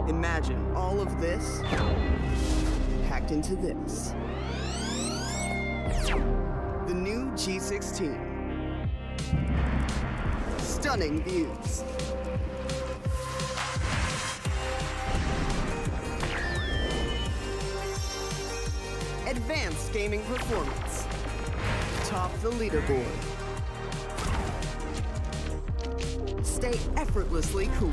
Imagine all of this packed into this. The new G16. Stunning views. Advanced gaming performance. Top the leaderboard. Stay effortlessly cool.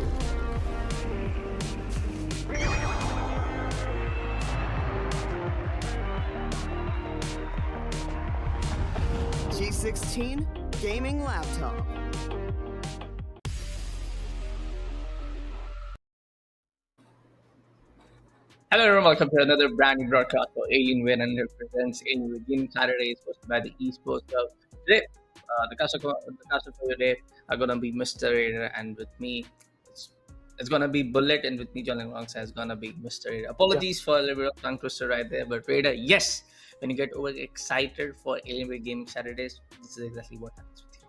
G16 gaming laptop. Hello everyone, welcome to another brand new broadcast for Alienware and represents Alienware Gaming Saturdays hosted by the Esports Club. Today, the cast of today are gonna be Mr. Raider, and with me, it's gonna be Bullet, and with me joining alongside is gonna be Mr. Raider. Apologies for a little bit of tongue twister right there, but Raider, yes, when you get over excited for Alienware Gaming Saturdays, this is exactly what happens with you.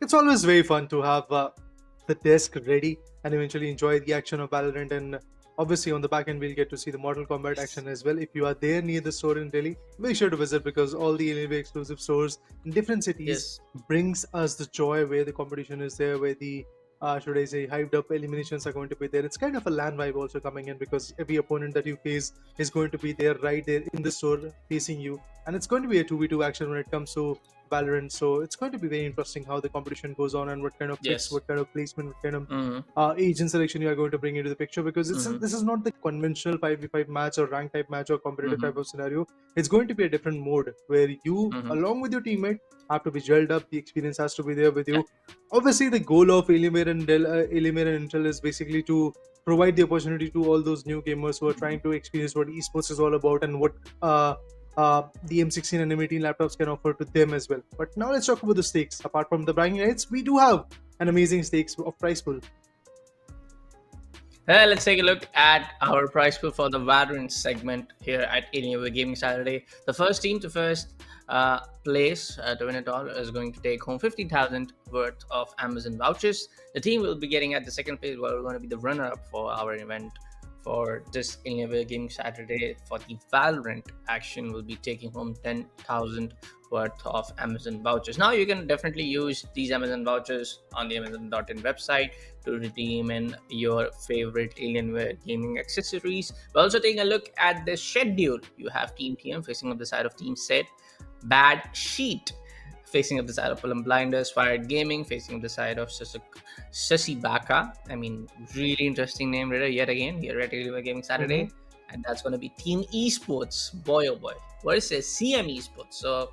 It's always very fun to have the desk ready and eventually enjoy the action of Valorant, and obviously on the back end we'll get to see the Mortal Kombat action as well. If you are there near the store in Delhi, make sure to visit, because all the Alienware exclusive stores in different cities brings us the joy where the competition is there, where the should I say hyped up eliminations are going to be there. It's kind of a LAN vibe also coming in, because every opponent that you face is going to be there right there in the store facing you, and it's going to be a 2v2 action when it comes to Valorant. So it's going to be very interesting how the competition goes on, and what kind of picks, what kind of placement, what kind of agent selection you are going to bring into the picture, because this is not the conventional 5v5 match or rank type match or competitive type of scenario. It's going to be a different mode where you along with your teammate have to be gelled up. The experience has to be there with you. Obviously the goal of Alienware and Intel is basically to provide the opportunity to all those new gamers who are trying to experience what esports is all about, and what the M16 and M18 laptops can offer to them as well. But now let's talk about the stakes. Apart from the bragging rights, we do have an amazing stakes of prize pool. Let's take a look at our prize pool for the Valorant segment here at Alienware Gaming Saturday. The first team to first place to win it all is going to take home 50,000 worth of Amazon vouchers. The team will be getting at the second place, where we're going to be the runner-up for our event for this Alienware Gaming Saturday. For the Valorant action, will be taking home 10,000 worth of Amazon vouchers. Now you can definitely use these Amazon vouchers on the Amazon.in website to redeem in your favorite Alienware gaming accessories. We're also taking a look at the schedule. You have Team TM facing up the side of Team Set, Bad Sheet facing up the side of Palum Blinders, Fired Gaming facing up the side of Sassi Baka. I mean, really interesting name yet again here at Alienware Gaming Saturday. And that's going to be Team Esports. Boy oh boy, versus CM Esports. So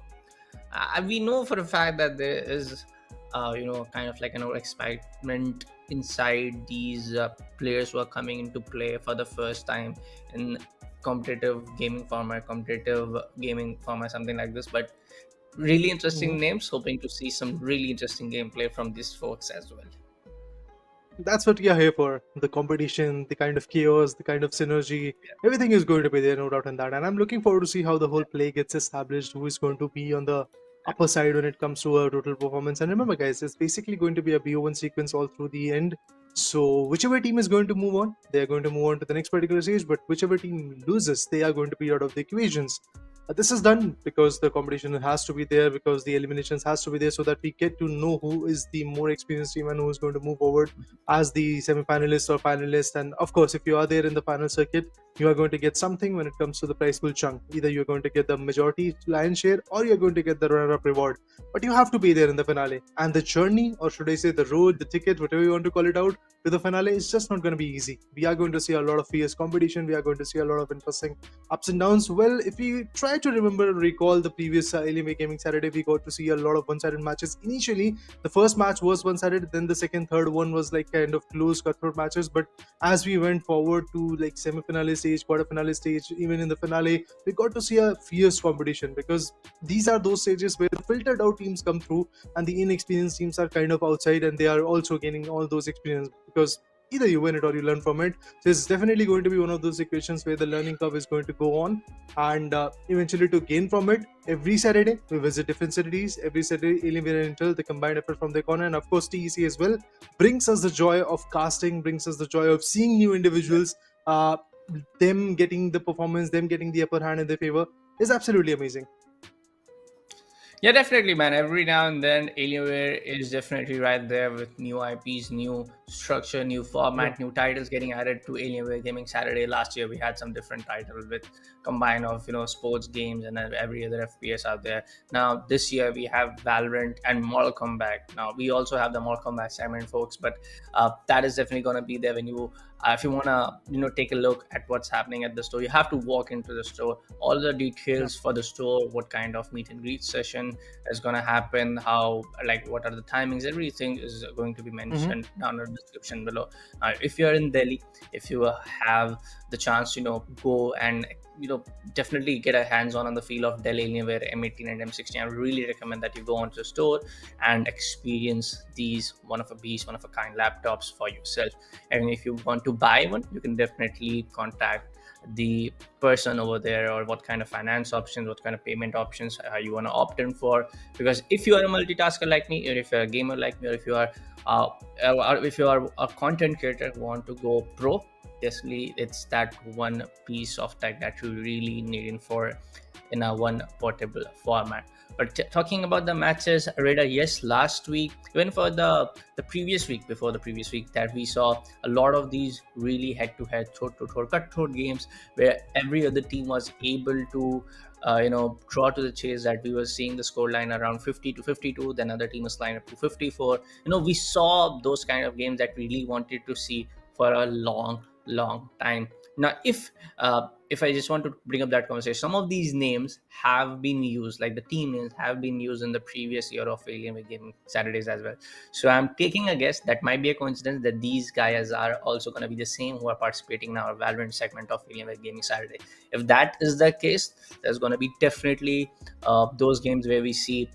we know for a fact that there is kind of like an excitement inside these players who are coming into play for the first time in competitive gaming format, something like this. But really interesting names, hoping to see some really interesting gameplay from these folks as well. That's what we are here for. The competition, the kind of chaos, the kind of synergy, everything is going to be there, no doubt in that. And I'm looking forward to see how the whole play gets established, who is going to be on the upper side when it comes to a total performance. And remember guys, it's basically going to be a BO1 sequence all through the end. So whichever team is going to move on, they are going to move on to the next particular stage, but whichever team loses, they are going to be out of the equations. This is done because the competition has to be there, because the eliminations has to be there, so that we get to know who is the more experienced team and who is going to move forward as the semi-finalist or finalist. And of course, if you are there in the final circuit, you are going to get something when it comes to the prize pool chunk. Either you're going to get the majority lion's share, or you're going to get the runner-up reward. But you have to be there in the finale. And the journey, or should I say the road, the ticket, whatever you want to call it out, to the finale is just not going to be easy. We are going to see a lot of fierce competition. We are going to see a lot of interesting ups and downs. Well, if we try to remember and recall the previous Alienware Gaming Saturday, we got to see a lot of one-sided matches. Initially, the first match was one-sided, then the second, third one was like kind of close cutthroat matches. But as we went forward to like semi-finale stage, quarter-finale stage, even in the finale, we got to see a fierce competition, because these are those stages where the filtered out teams come through and the inexperienced teams are kind of outside, and they are also gaining all those experience, because either you win it or you learn from it. So it's definitely going to be one of those equations where the learning curve is going to go on, and eventually to gain from it. Every Saturday we visit different cities. Every Saturday Alienware and Intel, the combined effort from their corner, and of course TEC as well, brings us the joy of casting, brings us the joy of seeing new individuals, them getting the performance, them getting the upper hand in their favor is absolutely amazing. Yeah, definitely, man. Every now and then, Alienware is definitely right there with new IPs, new structure, new format, new titles getting added to Alienware Gaming Saturday. Last year, we had some different titles with combine of sports games and then every other FPS out there. Now, this year we have Valorant and Mortal Kombat. Now, we also have the Mortal Kombat segment, folks, but that is definitely going to be there when you. If you want to take a look at what's happening at the store, you have to walk into the store. All the details for the store, what kind of meet and greet session is going to happen, how, like, what are the timings, everything is going to be mentioned down in the description below. If you're in Delhi, if you have the chance to go and definitely get a hands-on the feel of Dell Alienware M18 and M16, I really recommend that you go onto the store and experience these one of a kind laptops for yourself. And if you want to buy one, you can definitely contact the person over there, or what kind of finance options, what kind of payment options you want to opt in for. Because if you are a multitasker like me, or if you're a gamer like me, or if you are a content creator who want to go pro, definitely it's that one piece of tech that you really need in a one portable format. But talking about the matches, Radar, yes, last week, even for the previous week, before the previous week, that we saw a lot of these really head-to-head, throat-to-throat, cutthroat games where every other team was able to draw to the chase, that we were seeing the scoreline around 50 to 52, then other team was lined up to 54. We saw those kind of games that we really wanted to see for a long time. Now, if I just want to bring up that conversation, some of these names have been used, like the team names have been used in the previous year of Alienware Gaming Saturdays as well. So I'm taking a guess that might be a coincidence that these guys are also going to be the same who are participating in our Valorant segment of Alienware Gaming Saturday. If that is the case, there's going to be definitely those games where we see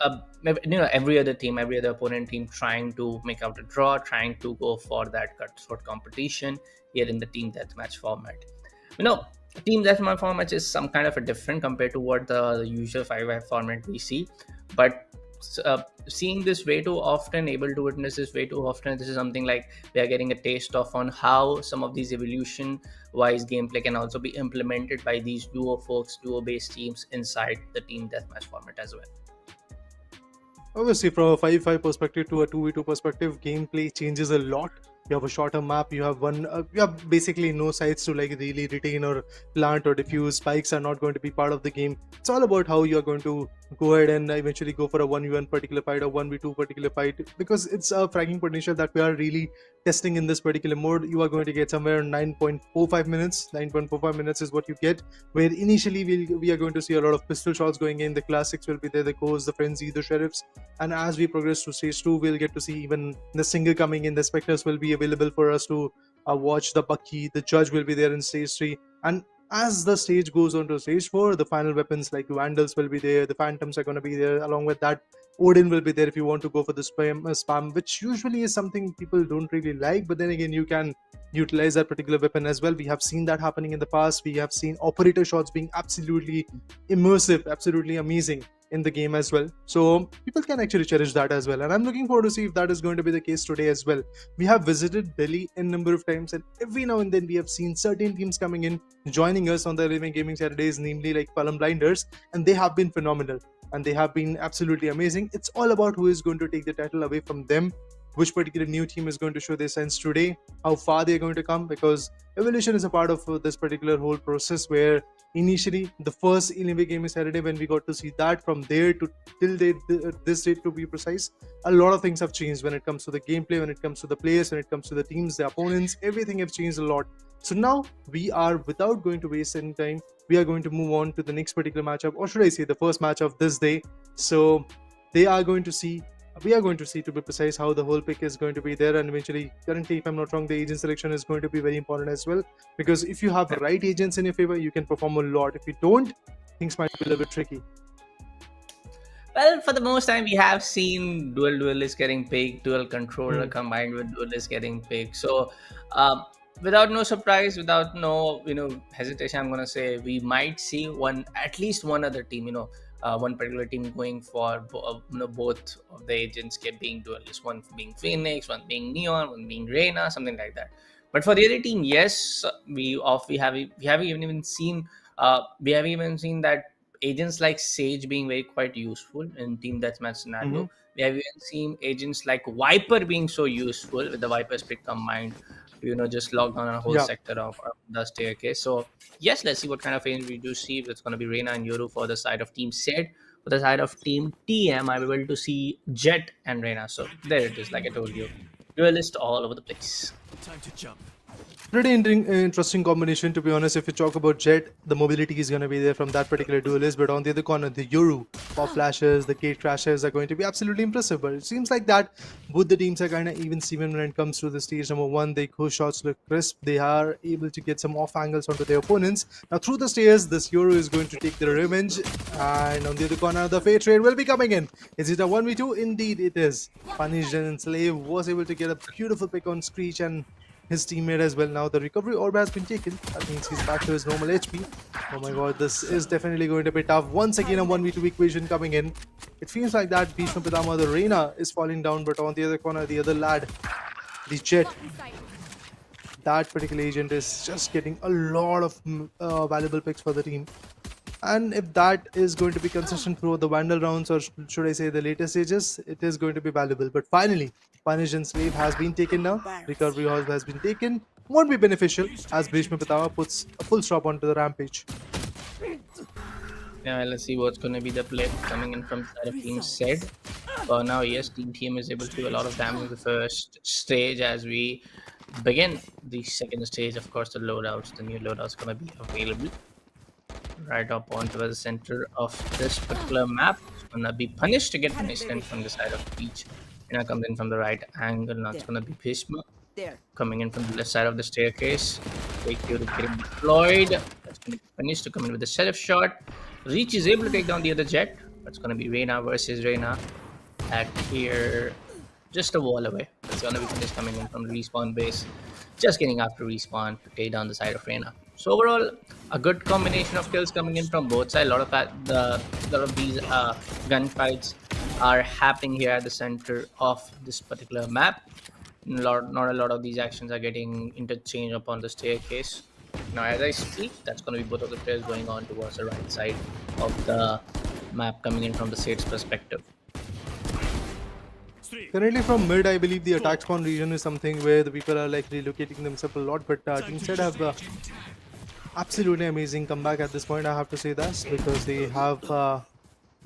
every other team, every other opponent team trying to make out a draw, trying to go for that cutthroat competition here in the team deathmatch format. Team deathmatch format is some kind of a different compared to what the usual 5v5 format we see, but seeing this way too often, able to witness this way too often, this is something like we are getting a taste of on how some of these evolution wise gameplay can also be implemented by these duo based teams inside the team deathmatch format as well. Obviously, from a 5v5 perspective to a 2v2 perspective, gameplay changes a lot. You have a shorter map, you have you have basically no sites to like really retain or plant or diffuse. Spikes are not going to be part of the game. It's all about how you are going to go ahead and eventually go for a 1v1 particular fight or 1v2 particular fight, because it's a fragging potential that we are really testing in this particular mode. You are going to get somewhere 9.45 minutes. 9.45 minutes is what you get, where initially we are going to see a lot of pistol shots going in. The classics will be there, the Ghosts, the Frenzy, the Sheriffs, and as we progress to stage 2, we'll get to see even the Singer coming in. The Spectres will be available for us to watch. The Baki, the Judge will be there in stage 3, and as the stage goes on to stage 4, the final weapons like Vandals will be there, the Phantoms are going to be there. Along with that, Odin will be there if you want to go for the spam, which usually is something people don't really like, but then again, you can utilize that particular weapon as well. We have seen that happening in the past. We have seen operator shots being absolutely immersive, absolutely amazing. in the game as well. So people can actually cherish that as well. And I'm looking forward to see if that is going to be the case today as well. We have visited Delhi a number of times, and every now and then we have seen certain teams coming in, joining us on the Living Gaming Saturdays, namely like Palum Blinders, and they have been phenomenal. And they have been absolutely amazing. It's all about who is going to take the title away from them, which particular new team is going to show their signs today, how far they're going to come, because evolution is a part of this particular whole process, where initially the first Alienware Gaming Saturday, when we got to see that, from there to till this date to be precise, a lot of things have changed when it comes to the gameplay, when it comes to the players, when it comes to the teams, the opponents, everything has changed a lot. So now we are, without going to waste any time, we are going to move on to the next particular matchup, or should I say the first match of this day. So we are going to see, to be precise, how the whole pick is going to be there. And eventually, currently, if I'm not wrong, the agent selection is going to be very important as well, because if you have the right agents in your favor, you can perform a lot. If you don't, things might be a little bit tricky. Well, for the most time, we have seen duelist getting picked, dual controller combined with duelist getting picked. So, without no surprise, without no hesitation, I'm gonna say we might see at least one other team, one particular team going for both of the agents being duelists, one being Phoenix, one being Neon, one being Reina, something like that. But for the other team, yes, we haven't even seen that agents like Sage being quite useful in team deathmatch scenario. We have even seen agents like Viper being so useful with the Viper Spirit combined to just log down a whole sector of the staircase. So yes, let's see what kind of agents we do see. It's going to be Reina and Nehru for the side of team Sed. For the side of team TM, I'm able to see Jet and Reina. So there it is, like I told you, duelist all over the place. Time to jump. Pretty interesting combination, to be honest. If you talk about Jet, the mobility is going to be there from that particular duelist, but on the other corner, the Yoru pop flashes, the gate crashes are going to be absolutely impressive. But it seems like that both the teams are kind of even Steven when it comes to the stage number one. The cool shots look crisp. They are able to get some off angles onto their opponents. Now through the stairs, this Yoru is going to take the revenge, and on the other corner, the Fate Train will be coming in. Is it a 1v2? Indeed it is. Punished and Slave was able to get a beautiful pick on Screech and his teammate as well. Now the recovery orb has been taken. That means he's back to his normal HP. Oh my god, this is definitely going to be tough. Once again, a 1v2 equation coming in. It feels like that Bhishma Pitama, the Reina, is falling down, but on the other corner, the other lad, the Jet, that particular agent is just getting a lot of valuable picks for the team. And if that is going to be consistent through the Vandal rounds, or should I say the later stages, it is going to be valuable. But finally, Punish and Slave has been taken now. Recovery Orb has been taken. Won't be beneficial as Bhishma Pitama puts a full stop onto the rampage. Yeah, let's see what's going to be the play coming in from the side of Team Sed. For now, yes, Team TM is able to do a lot of damage in the first stage. As we begin the second stage, of course, the loadouts, the new loadouts going to be available right up onto the center of this particular map. It's gonna be punished to get punished in from the side of Peach. Comes in from the right angle. Now it's gonna be Bhishma coming in from the left side of the staircase. Take you to getting deployed. That's gonna be punished to come in with the setup shot. Reach is able to take down the other Jet. That's gonna be Reina versus Reina at here, just a wall away. That's gonna be punished coming in from the respawn base. Just getting after respawn to take down the side of Reina. So overall, a good combination of kills coming in from both sides. A lot of these gunfights are happening here at the center of this particular map. Not a lot of these actions are getting interchanged upon the staircase. Now, as I speak, that's going to be both of the players going on towards the right side of the map, coming in from the Sade's perspective. Currently from mid, I believe the attack spawn region is something where the people are like relocating themselves a lot, but Team Sed have absolutely amazing comeback at this point, I have to say that, because they have a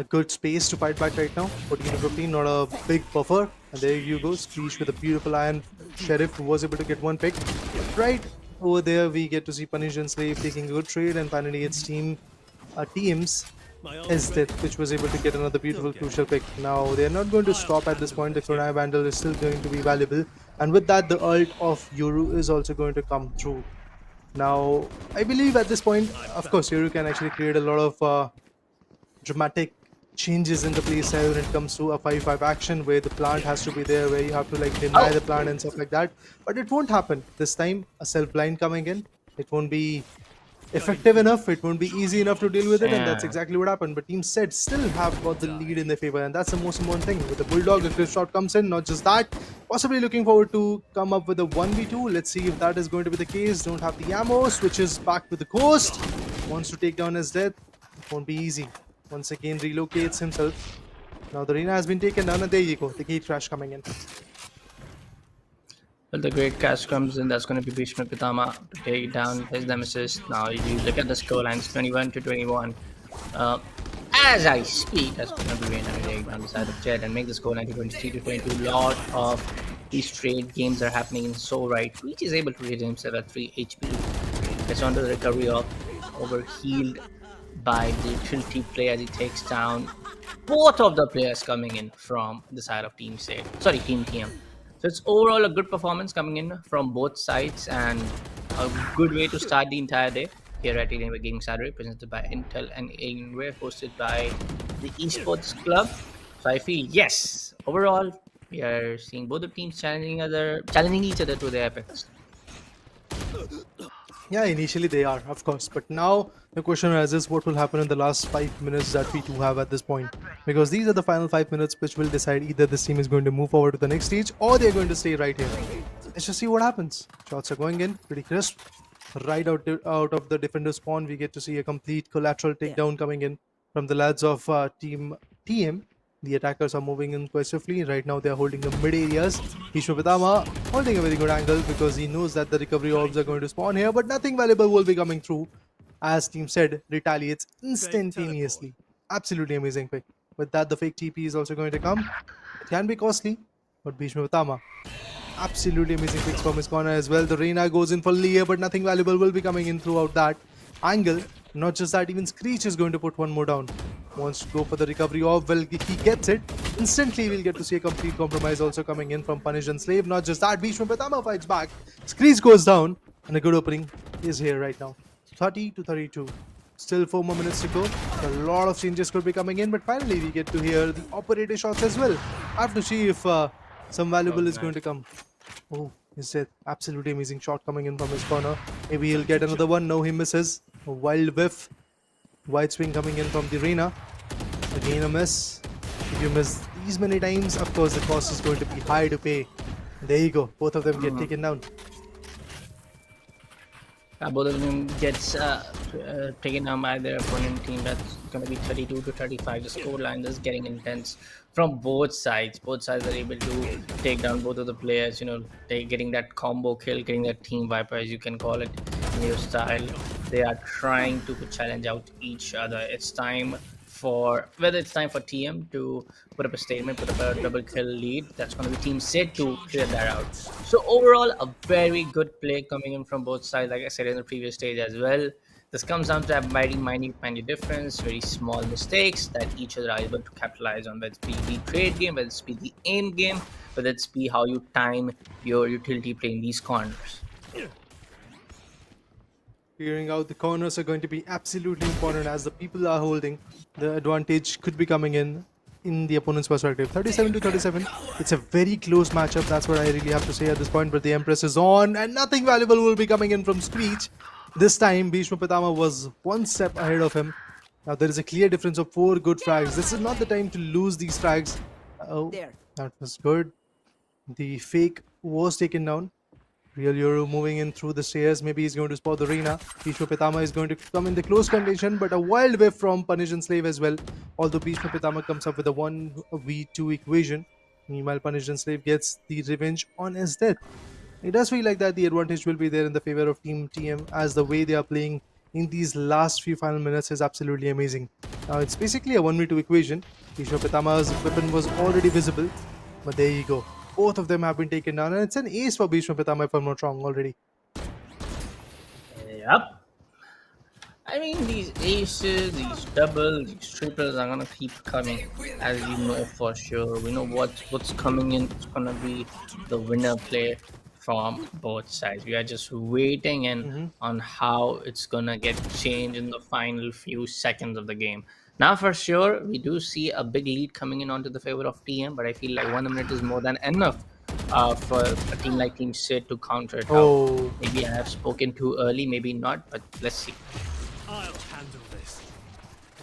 good space to fight back right now. 14-15, not a big buffer, and there you go, Screech with a beautiful Iron Sheriff who was able to get one pick. Right over there, we get to see Punish and Slave taking a good trade, and finally it's TM's Esdet, which was able to get another beautiful crucial pick. Now they're not going to stop at this point. The Kunai Vandal is still going to be valuable, and with that the ult of Yoru is also going to come through. Now I believe at this point, of course, Yoru can actually create a lot of dramatic changes in the playstyle when it comes to a 5-5 action, where the plant has to be there, where you have to like deny the plant and stuff like that. But it won't happen this time. A self blind coming in, it won't be effective enough, it won't be easy enough to deal with it, and that's Yeah. exactly what happened. But Team Said still have got the lead in their favor, and that's the most important thing. With the Bulldog, a crisp shot comes in, not just that, possibly looking forward to come up with a 1v2. Let's see if that is going to be the case. Don't have the ammo, switches back to the coast, wants to take down his death. It won't be easy. Once again, relocates himself. Now the arena has been taken down, and there you go, the gate crash coming in. Well, the great catch comes in. That's going to be Bhishma Pitama to take down his nemesis. Now you look at the scoreline, it's 21-21. Uh, as I speak, that's going to be Reina take down the side of Jet and make the scoreline to 23-22. Lot of these trade games are happening in so right. Reach is able to hit himself at 3 HP. Gets onto the recovery of overhealed by the utility play as he takes down both of the players coming in from the side of Team Team TM. So it's overall a good performance coming in from both sides and a good way to start the entire day here at Alienware Gaming Saturday, presented by Intel and Alienware, hosted by the Esports Club. So I feel yes, overall we are seeing both the teams challenging each other to their apex. Yeah, initially they are, of course. But now the question arises, what will happen in the last 5 minutes that we do have at this point? Because these are the final 5 minutes which will decide either this team is going to move forward to the next stage or they're going to stay right here. Let's just see what happens. Shots are going in, pretty crisp. Right out of the defender spawn, we get to see a complete collateral takedown coming in from the lads of Team TM. The attackers are moving in quite swiftly. Right now, they are holding the mid areas. Bhishma Pitama holding a very good angle because he knows that the recovery orbs are going to spawn here, but nothing valuable will be coming through. As Team Said retaliates instantaneously. Absolutely amazing pick. With that, the fake TP is also going to come. It can be costly, but Bhishma Pitama, absolutely amazing picks from his corner as well. The Reina goes in for Leah, but nothing valuable will be coming in throughout that angle. Not just that, even Screech is going to put one more down. Wants to go for the recovery of, well, he gets it. Instantly, we'll get to see a complete compromise also coming in from Punish and Slave. Not just that, Bhishma Pitama fights back. Screech goes down, and a good opening is here right now. 30-32. Still 4 more minutes to go. A lot of changes could be coming in, but finally we get to hear the operator shots as well. I have to see if some valuable is going to come. Oh, is it absolutely amazing shot coming in from his corner. Maybe he'll get another one. No, he misses. A wild whiff. Wide swing coming in from the Reina. Again a miss. If you miss these many times, of course the cost is going to be high to pay. There you go. Both of them get taken down. Both of them gets taken down by their opponent team. That's going to be 32-35. The scoreline is getting intense from both sides. Both sides are able to take down both of the players. You know, they getting that combo kill, getting that team viper, as you can call it in your style. They are trying to challenge out each other. It's time for whether it's time for TM to put up a statement, put up a double kill lead. That's going to be Team Sid to clear that out. So overall, a very good play coming in from both sides. Like I said in the previous stage as well, this comes down to a very minute difference, very small mistakes that each other are able to capitalize on. Whether it's be the trade game, whether it's be the aim game, whether it's be how you time your utility play in these corners. Clearing out the corners are going to be absolutely important as the people are holding. The advantage could be coming in the opponent's perspective. 37-37. It's a very close matchup. That's what I really have to say at this point. But the Empress is on and nothing valuable will be coming in from Screech. This time, Bhishma Pitama was one step ahead of him. Now there is a clear difference of 4 good frags. This is not the time to lose these frags. Oh, that was good. The fake was taken down. Real Euro moving in through the stairs. Maybe he's going to spot the Reina. Bhishma Pitama is going to come in the close condition, but a wild whiff from Punish and Slave as well. Although Bhishma Pitama comes up with a 1v2 equation. Meanwhile, Punish and Slave gets the revenge on his death. It does feel like that the advantage will be there in the favor of Team TM, as the way they are playing in these last few final minutes is absolutely amazing. Now it's basically a 1v2 equation. Bhishma Pitama's weapon was already visible, but there you go. Both of them have been taken down, and it's an ace for Bhishma Pitama if I'm not wrong already. Yep. I mean, these aces, these doubles, these triples are gonna keep coming, as you know for sure. We know what's coming in. It's gonna be the winner play from both sides. We are just waiting in on how it's gonna get changed in the final few seconds of the game. Now, for sure, we do see a big lead coming in onto the favor of TM, but I feel like 1 minute is more than enough for a team like Team Sid to counter it out. Oh, Maybe I have spoken too early, maybe not, but let's see. I'll handle this.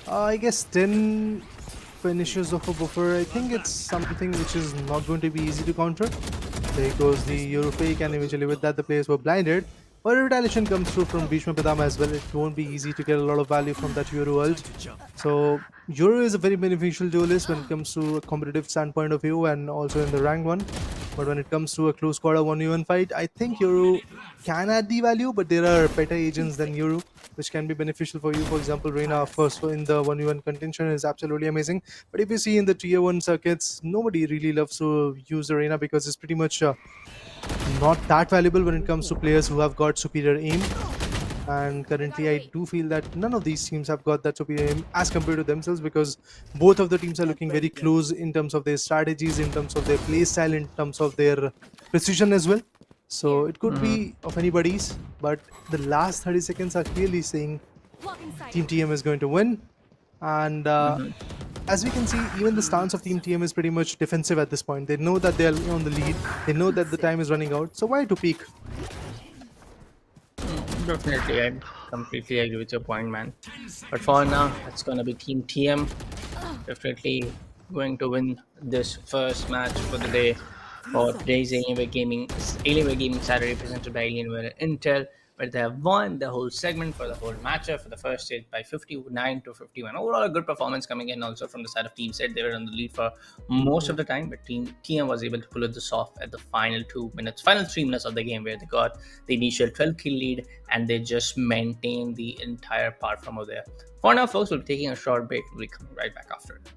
I guess 10 finishes of a buffer. I think it's something which is not going to be easy to counter. There goes the Euro fake, and eventually with that the players were blinded. But retaliation comes through from Bhishma Pidama as well. It won't be easy to get a lot of value from that Euro ult. To jump. So Euro is a very beneficial duelist when it comes to a competitive standpoint of view and also in the ranked one. But when it comes to a close quarter 1v1 fight, I think Euro can add the value, but there are better agents than Euro which can be beneficial for you. For example, Reina, of course, in the 1v1 contention is absolutely amazing. But if you see in the tier 1 circuits, nobody really loves to use the Reina because it's pretty much not that valuable when it comes to players who have got superior aim. And currently I do feel that none of these teams have got that superior aim as compared to themselves, because both of the teams are looking very close in terms of their strategies, in terms of their play style, in terms of their precision as well. So it could be of anybody's, but the last 30 seconds are clearly saying Team TM is going to win. And as we can see, even the stance of Team TM is pretty much defensive at this point. They know that they are on the lead, they know that the time is running out, so why to peek? Definitely, I completely agree with your point, man. But for now, it's gonna be Team TM. Definitely going to win this first match for the day for today's Alienware Gaming Saturday, presented by Alienware and Intel, where they have won the whole segment for the whole matchup for the first stage by 59 to 51. Overall, a good performance coming in also from the side of Team Set. They were on the lead for most of the time, but Team TM was able to pull this off at the final 3 minutes of the game, where they got the initial 12 kill lead and they just maintained the entire part from over there. For now, folks, we'll be taking a short break. We'll be coming right back after it.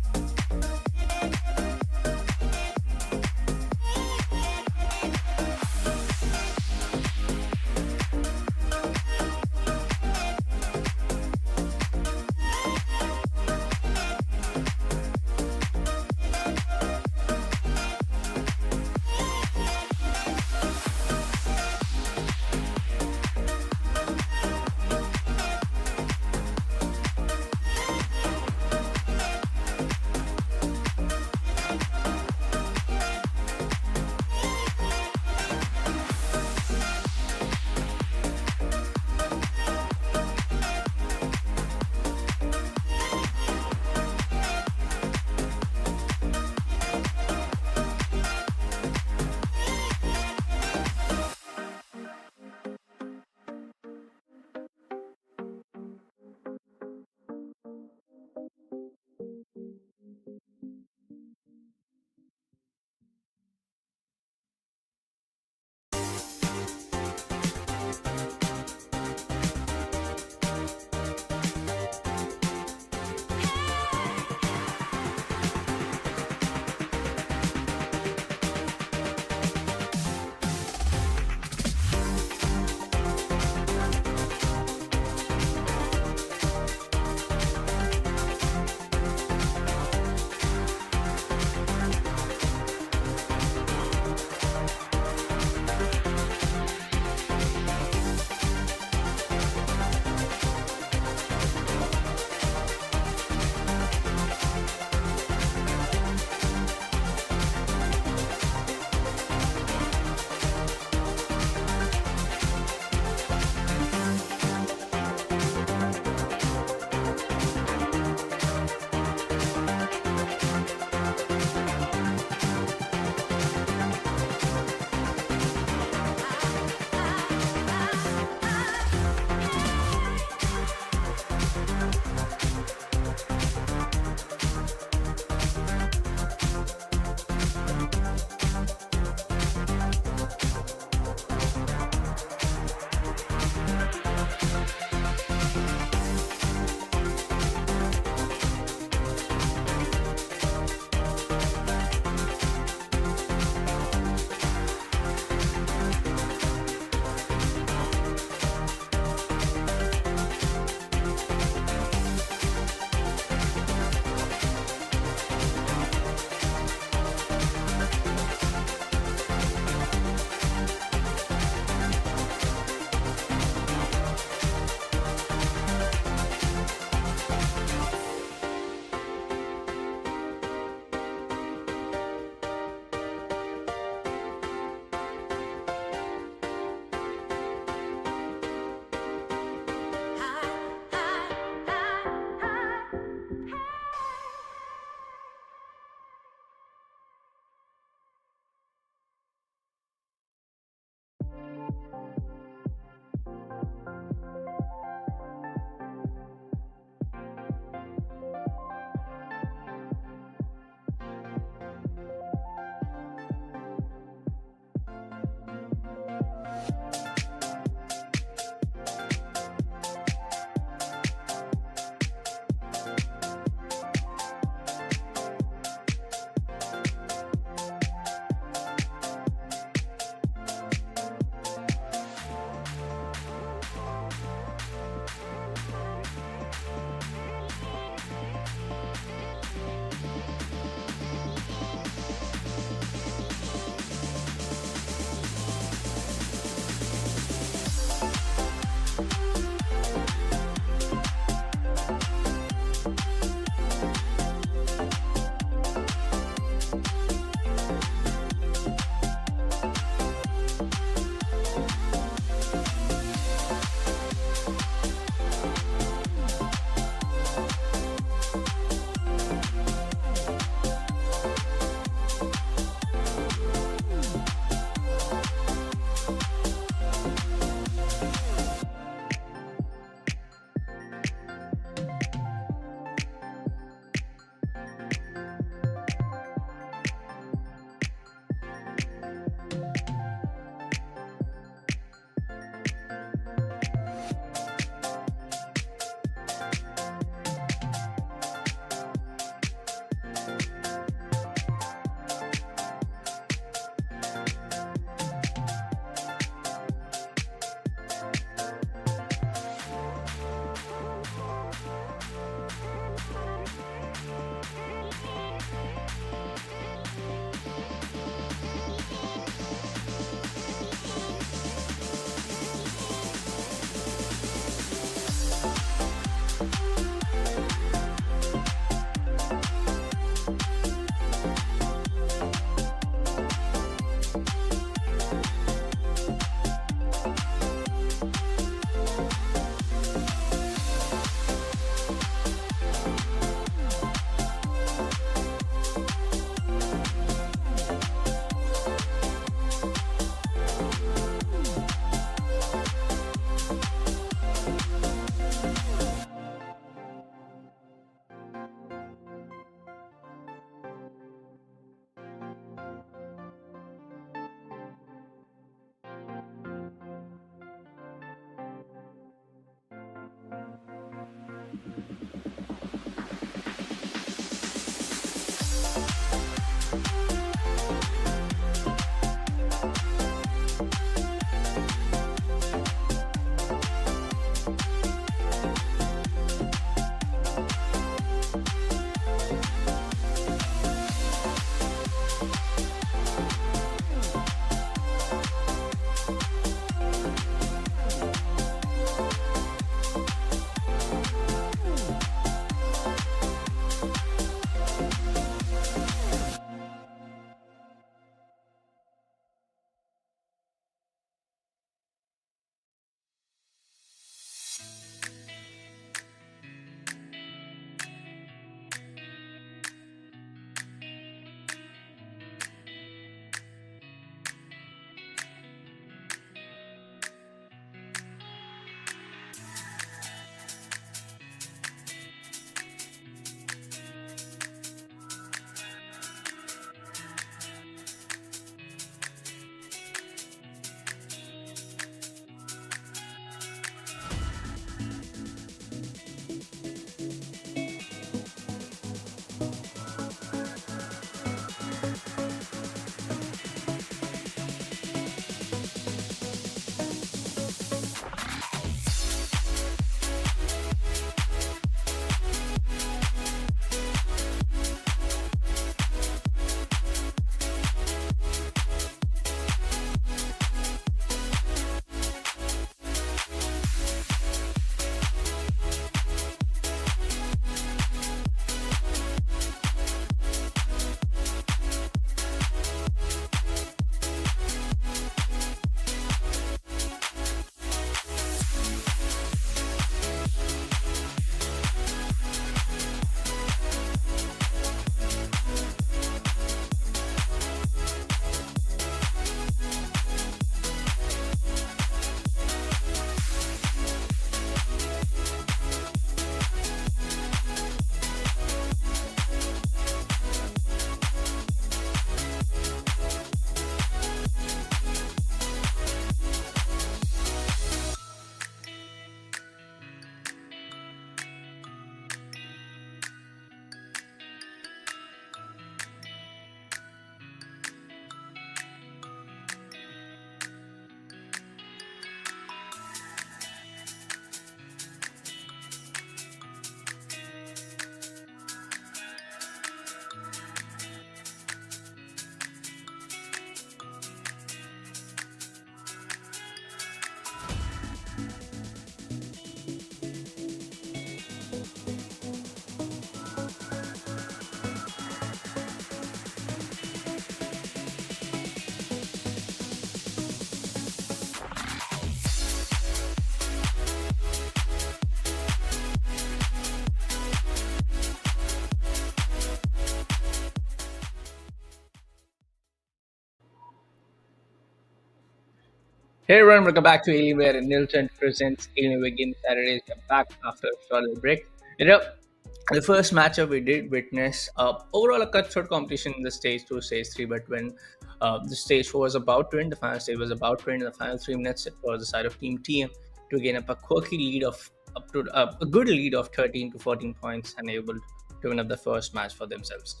Hey everyone, welcome back to Alienware and Nilton presents Alienware Game Saturdays. We're back after a short break. The first matchup we did witness overall a cutthroat competition in the stage 2, stage 3, but when the stage 4 was about to end, the final stage was about to end in the final 3 minutes, it was the side of Team TM to gain up a quirky lead of up to a good lead of 13 to 14 points and able to win up the first match for themselves.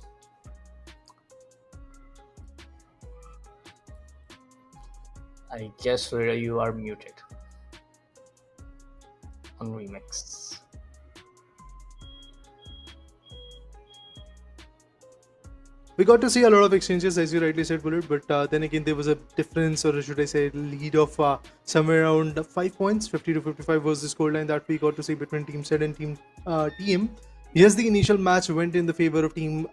I guess Rita, you are muted on remix. We got to see a lot of exchanges, as you rightly said, Bullet, but then again, there was a difference, or should I say, lead of somewhere around 5 points. 50 to 55 was the scoreline that we got to see between Team Set and Team TM. Yes, the initial match went in the favor of Team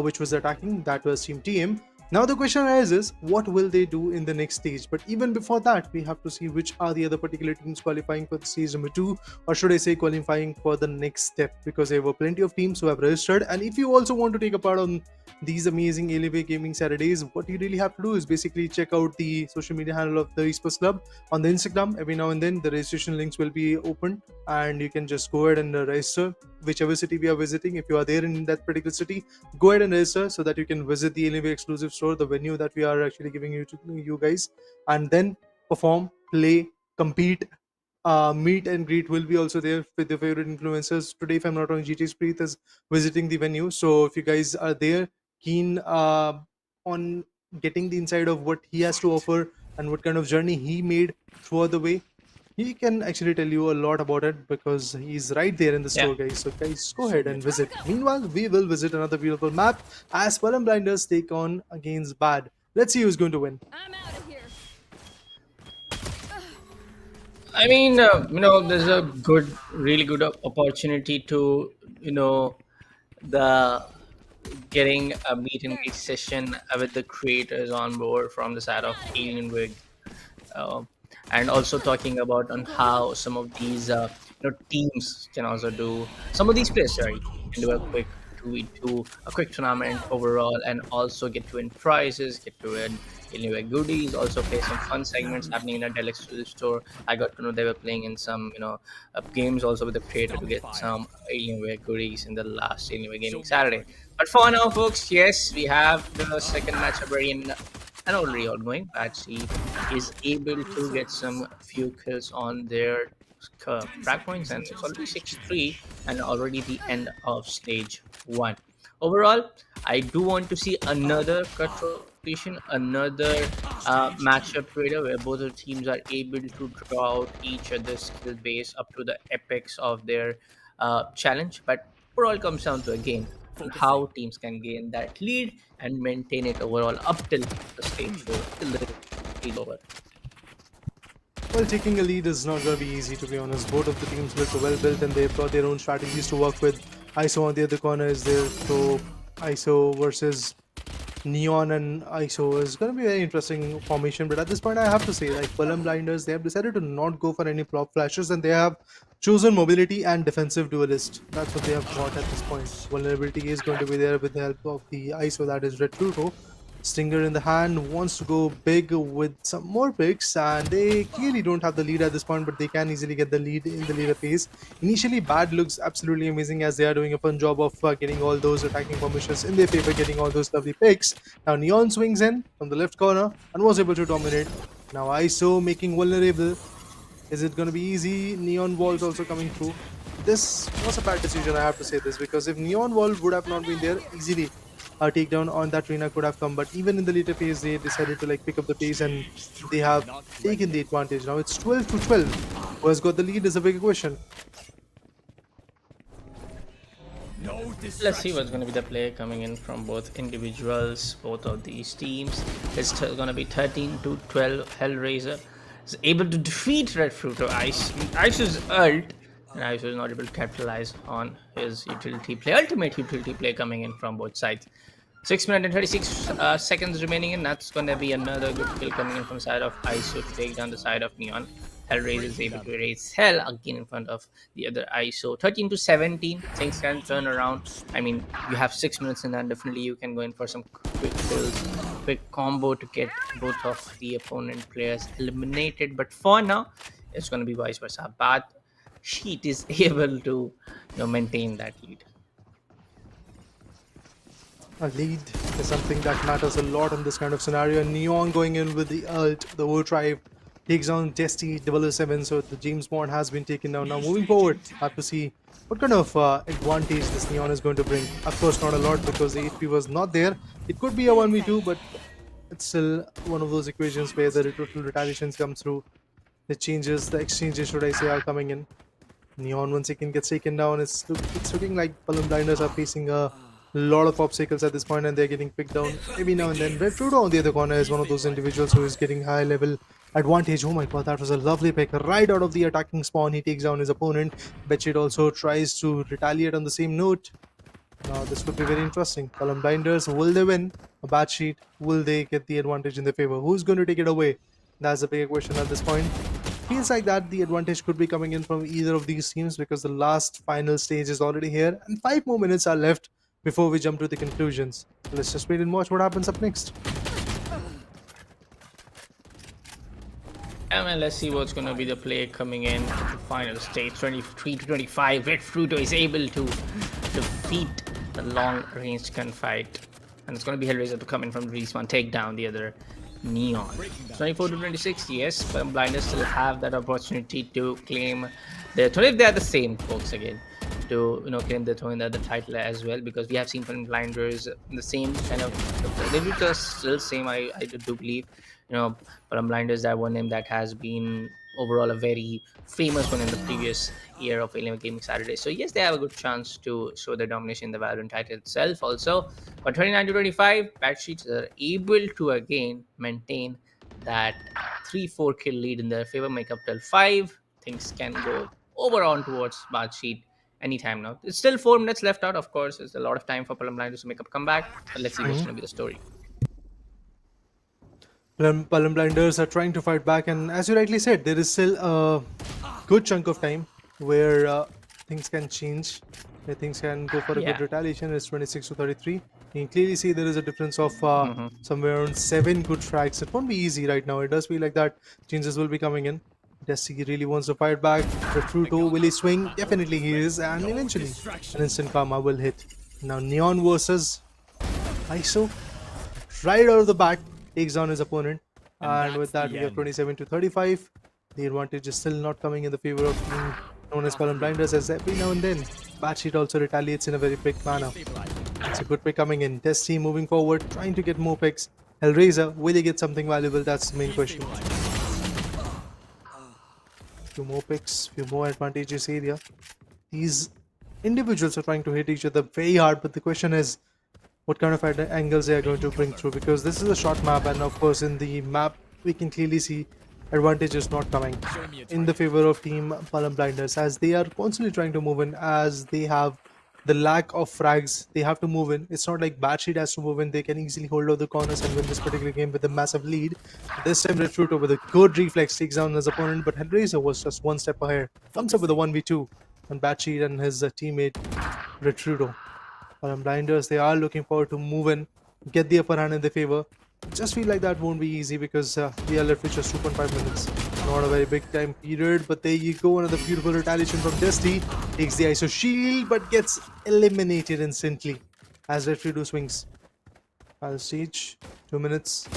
which was attacking, that was Team TM. Now the question is what will they do in the next stage? But even before that, we have to see which are the other particular teams qualifying for the stage number 2, or should I say qualifying for the next step, because there were plenty of teams who have registered. And if you also want to take a part on these amazing Alienware Gaming Saturdays, what you really have to do is basically check out the social media handle of the Esports Club on the Instagram. Every now and then the registration links will be open and you can just go ahead and register whichever city we are visiting. If you are there in that particular city, go ahead and register so that you can visit the Alienware exclusive store, the venue that we are actually giving you guys, and then perform, play, compete. Meet and greet will be also there with your favorite influencers. Today, if I'm not wrong, GTX Preet is visiting the venue. So if you guys are there, keen on getting the inside of what he has to offer and what kind of journey he made throughout the way, he can actually tell you a lot about it because he's right there in the store, guys. So guys, go ahead and visit. Meanwhile, we will visit another beautiful map as Palum Blinders take on against Bad. Let's see who's going to win. I'm out of here. I mean, there's a really good opportunity to, the getting a meet and greet session with the creators on board from the side of Alienware, uh, and also talking about on how some of these, teams can also do some of these players. Sorry, can do a quick 2v2, a quick tournament overall, and also get to win prizes, get to win Alienware goodies, also play some fun segments happening in a Dell exclusive store. I got to know they were playing in some, games also with the creator to get some Alienware goodies in the last Alienware Gaming Saturday. But for now, folks, yes, we have the second matchup already in and already ongoing. Patsy is able to get some few kills on their frag points, and it's already 6-3 and already the end of stage 1. Overall, I do want to see another cutthroat competition, another matchup trader where both the teams are able to draw out each other's skill base up to the apex of their challenge. But overall comes down to a game on how teams can gain that lead and maintain it overall up till the stage 4, till the lead over. Well, taking a lead is not going to be easy, to be honest. Both of the teams look well built and they've got their own strategies to work with. ISO on the other corner is there, so ISO versus Neon and ISO is going to be a very interesting formation. But at this point, I have to say, like Palum Blinders, they have decided to not go for any flop flashes and they have chosen mobility and defensive duelist. That's what they have got at this point. Vulnerability is going to be there with the help of the ISO, that is Red Pluto. Stinger in the hand wants to go big with some more picks, and they clearly don't have the lead at this point, but they can easily get the lead in the later phase. Initially, Bad looks absolutely amazing as they are doing a fun job of getting all those attacking formations in their favor, getting all those lovely picks. Now Neon swings in from the left corner and was able to dominate. Now ISO making vulnerable. Is it going to be easy? Neon walls also coming through. This was a bad decision, I have to say this, because if Neon wall would have not been there, easily a takedown on that arena could have come. But even in the later phase, they decided to like pick up the pace and they have taken the advantage. Now it's 12 to 12. Who has got the lead is a big question. Let's see what's going to be the play coming in from both individuals, both of these teams. It's going to be 13 to 12. Hellraiser is able to defeat Red Fruito. Ice's ult, and Ice was not able to capitalize on his utility play, ultimate utility play coming in from both sides. 6 minutes and 36 seconds remaining, and that's going to be another good kill coming in from the side of Ice to take down the side of Neon. Hellraiser is able to raise hell again in front of the other ISO. 13 to 17, things can turn around. I mean, you have 6 minutes in that. Definitely you can go in for some quick kills, quick combo to get both of the opponent players eliminated. But for now, it's going to be vice versa. But Sheet is able to maintain that lead. A lead is something that matters a lot in this kind of scenario. And Neon going in with the ult, the overdrive, takes down Desti 007. So the James Bond has been taken down. Now moving forward, have to see what kind of advantage this Neon is going to bring. Of course, not a lot because the HP was not there. It could be a 1v2, but it's still one of those equations where the total retaliations come through. The changes, the exchanges, should I say, are coming in. Neon once again gets taken down. It's looking like Palum Blinders are facing a lot of obstacles at this point and they're getting picked down every now and then. Red Trudeau on the other corner is one of those individuals who is getting high level advantage. Oh my god, that was a lovely pick right out of the attacking spawn. He takes down his opponent. Betchit also tries to retaliate on the same note. Now this could be very interesting. Palum Blinders, will they win a bad sheet? Will they get the advantage in their favor? Who's going to take it away? That's a bigger question at this point. Feels like that the advantage could be coming in from either of these teams because the last final stage is already here and 5 more minutes are left before we jump to the conclusions. Let's just wait and watch what happens up next. And let's see what's going to be the play coming in to the final stage. 23 to 25. Red Fruito is able to defeat the long-range gunfight. And it's going to be Hellraiser to come in from the respawn, take down the other Neon. 24 to 26, yes, but Blinders still have that opportunity to claim their throne if they are the same folks again, to claim their throne at the title as well, because we have seen from Blinders the same kind of they do just still same. I do believe from Blinders, that one name that has been overall a very famous one in the previous year of Alienware Gaming Saturday. So yes, they have a good chance to show their domination in the Valorant title itself also. But 29 to 25, Bad Sheets are able to again maintain that 3-4 kill lead in their favor, make up till 5. Things can go over on towards Bad Sheet anytime now. It's still 4 minutes left out, of course. It's a lot of time for Palum Blinders to make up a comeback. But let's see what's going to be the story. Palum Blinders are trying to fight back, and as you rightly said, there is still a good chunk of time where things can change, where things can go for a good retaliation. It's 26 to 33. You can clearly see there is a difference of somewhere around 7 good frags. It won't be easy right now. It does feel like that changes will be coming in. Desi really wants to fight back. The Fruito, will he swing? Definitely he is, and eventually an instant karma will hit. Now Neon versus ISO, right out of the bat, takes down his opponent, and with that we have 27 to 35. The advantage is still not coming in the favor of team known as Palum Blinders, as every now and then Batsheet also retaliates in a very big manner. It's a good pick coming in. Destiny moving forward, trying to get more picks. Hellraiser, will he get something valuable? That's the main question. Few more picks, few more advantages area. These individuals are trying to hit each other very hard, but the question is what kind of angles they are going to bring through, because this is a short map, and of course in the map we can clearly see advantage is not coming in the favor of team Palum Blinders, as they are constantly trying to move in, as they have the lack of frags. They have to move in. It's not like Bad Sheet has to move in. They can easily hold out the corners and win this particular game with a massive lead. This time Red Fruito with a good reflex takes down his opponent, but Hellraiser was just one step ahead. Comes up with a 1v2 on Bad Sheet and his teammate Red Fruito. Palum Blinders, they are looking forward to move in, get the upper hand in their favor. Just feel like that won't be easy because we are left with just 2.5 minutes. Not a very big time period, but there you go. Another beautiful retaliation from Dusty. Takes the ISO shield, but gets eliminated instantly as Red Fruito swings. Final stage, 2 minutes.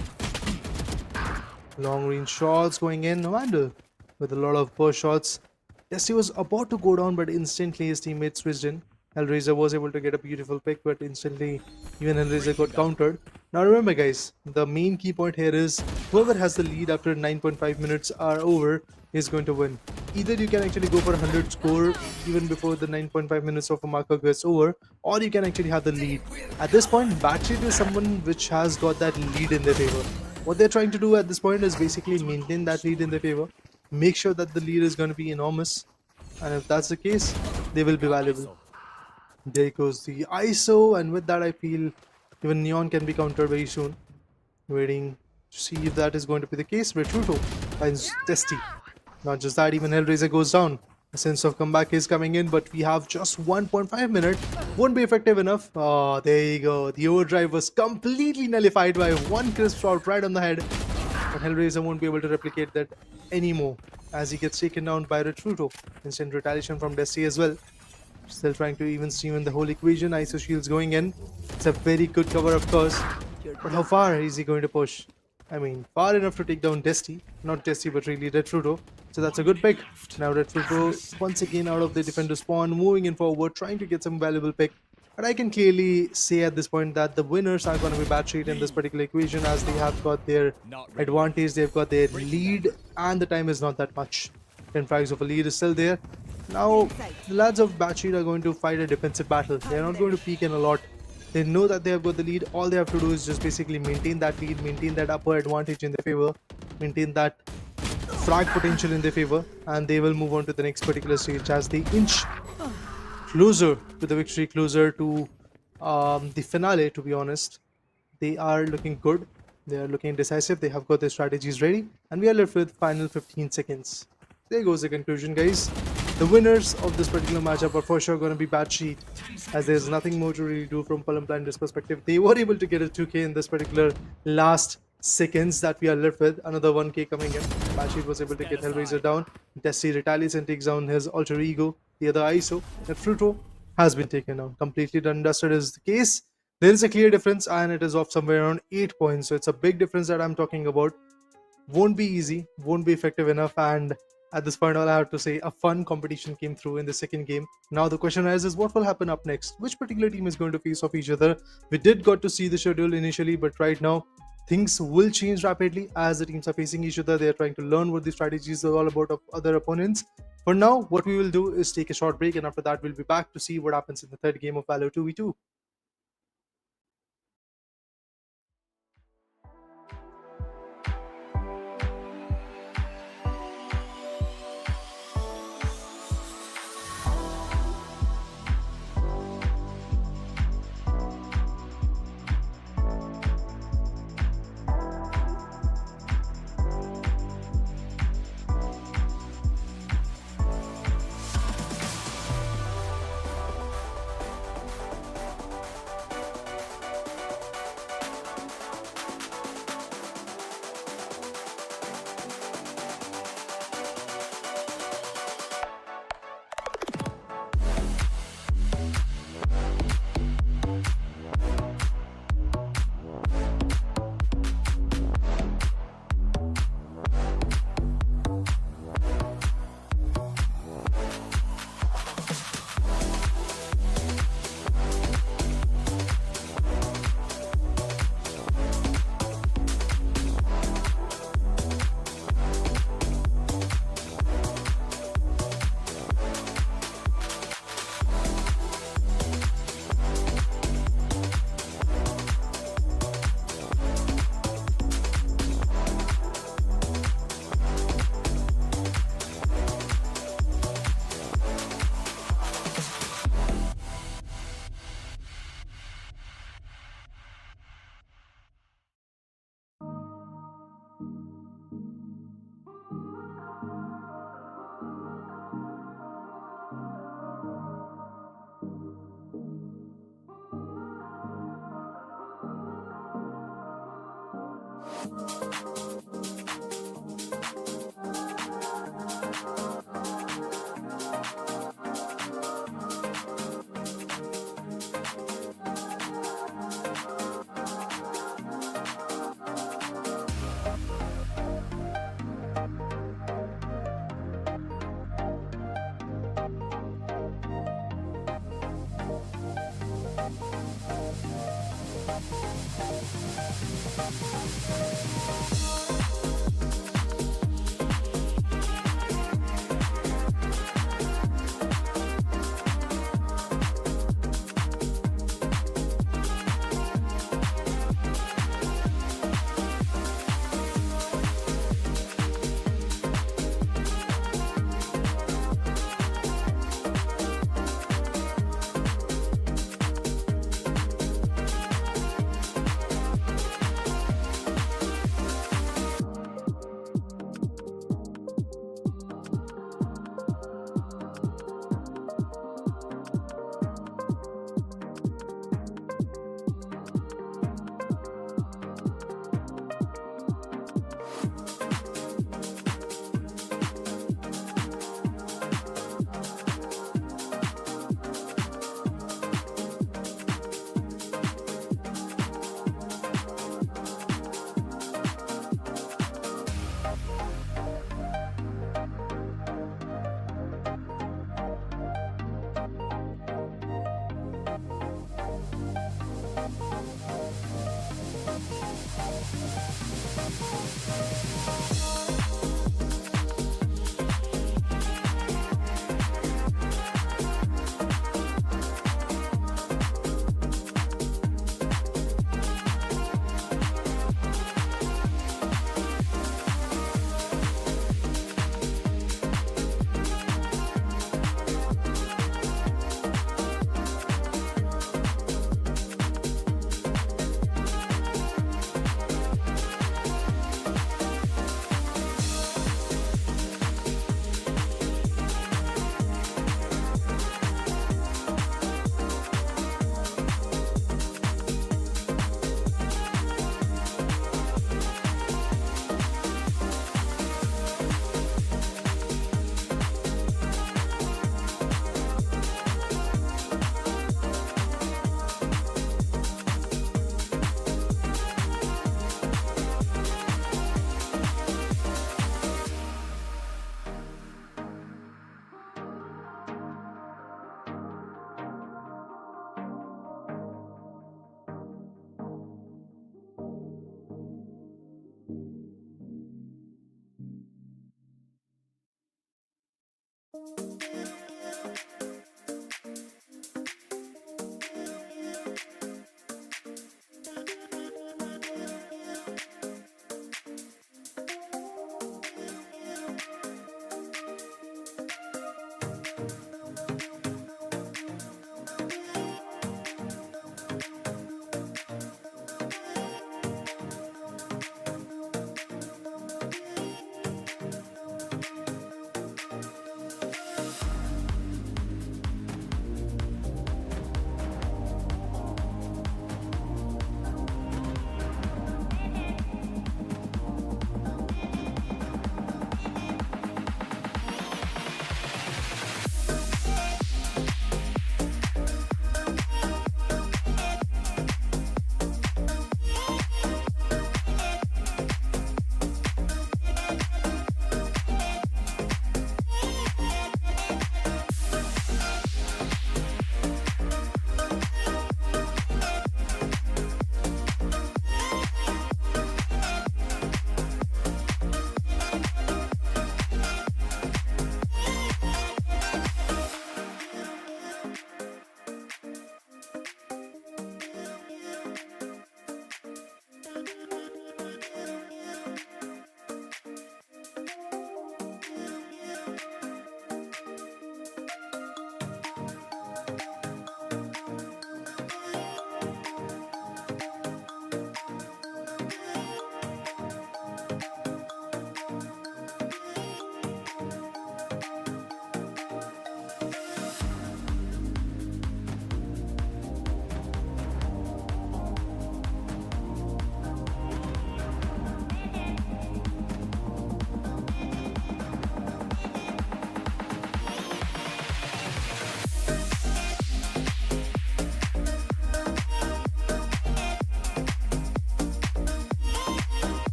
Long range shots going in. Vandal with a lot of burst shots. Dusty was about to go down, but instantly his teammate switched in. Hellraiser was able to get a beautiful pick, but instantly even Hellraiser got countered. Now remember guys, the main key point here is whoever has the lead after 9.5 minutes are over is going to win. Either you can actually go for 100 score even before the 9.5 minutes of a marker gets over, or you can actually have the lead. At this point, Batsheet is someone which has got that lead in their favor. What they're trying to do at this point is basically maintain that lead in their favor, make sure that the lead is going to be enormous, and if that's the case, they will be valuable. There goes the ISO, and with that I feel even Neon can be countered very soon. Waiting to see if that is going to be the case. Red Fruito finds Dusty. Not just that, even Hellraiser goes down. A sense of comeback is coming in, but we have just 1.5 minutes. Won't be effective enough. Oh, there you go. The overdrive was completely nullified by one crisp shot right on the head. But Hellraiser won't be able to replicate that anymore as he gets taken down by Retruto. Instant retaliation from Desi as well. Still trying to even steven the whole equation. ISO shields going in. It's a very good cover, of course. But how far is he going to push? I mean, far enough to take down Desti. Not Desti, but really Retruto. So that's a good pick. Now Retruto once again out of the defender spawn, moving in forward, trying to get some valuable pick. But I can clearly say at this point that the winners are going to be Batsheet in this particular equation, as they have got their advantage, they've got their lead, and the time is not that much. 10 frags of a lead is still there. Now, the lads of Batsheet are going to fight a defensive battle. They're not going to peek in a lot. They know that they have got the lead. All they have to do is just basically maintain that lead, maintain that upper advantage in their favor, maintain that frag potential in their favor, and they will move on to the next particular stage as they inch closer to the victory, closer to the finale. To be honest, they are looking good. They are looking decisive. They have got their strategies ready, and we are left with final 15 seconds. There goes the conclusion, guys. The winners of this particular matchup are for sure going to be Batsheet, as there's nothing more to really do from Palum Blinders perspective. They were able to get a 2k in this particular last seconds that we are left with. Another 1k coming in. Batsheet was able to get Hellraiser down. Desi retaliates and takes down his alter ego, the other ISO. And Fruto has been taken down. Completely done and dusted is the case. There is a clear difference, and it is of somewhere around 8 points. So it's a big difference that I'm talking about. Won't be easy, won't be effective enough, and at this point all I have to say, a fun competition came through in the second game. Now the question arises, what will happen up next? Which particular team is going to face off each other? We did got to see the schedule initially, but right now things will change rapidly as the teams are facing each other. They are trying to learn what the strategies are all about of other opponents. For now, what we will do is take a short break, and after that we'll be back to see what happens in the third game of Valor 2v2.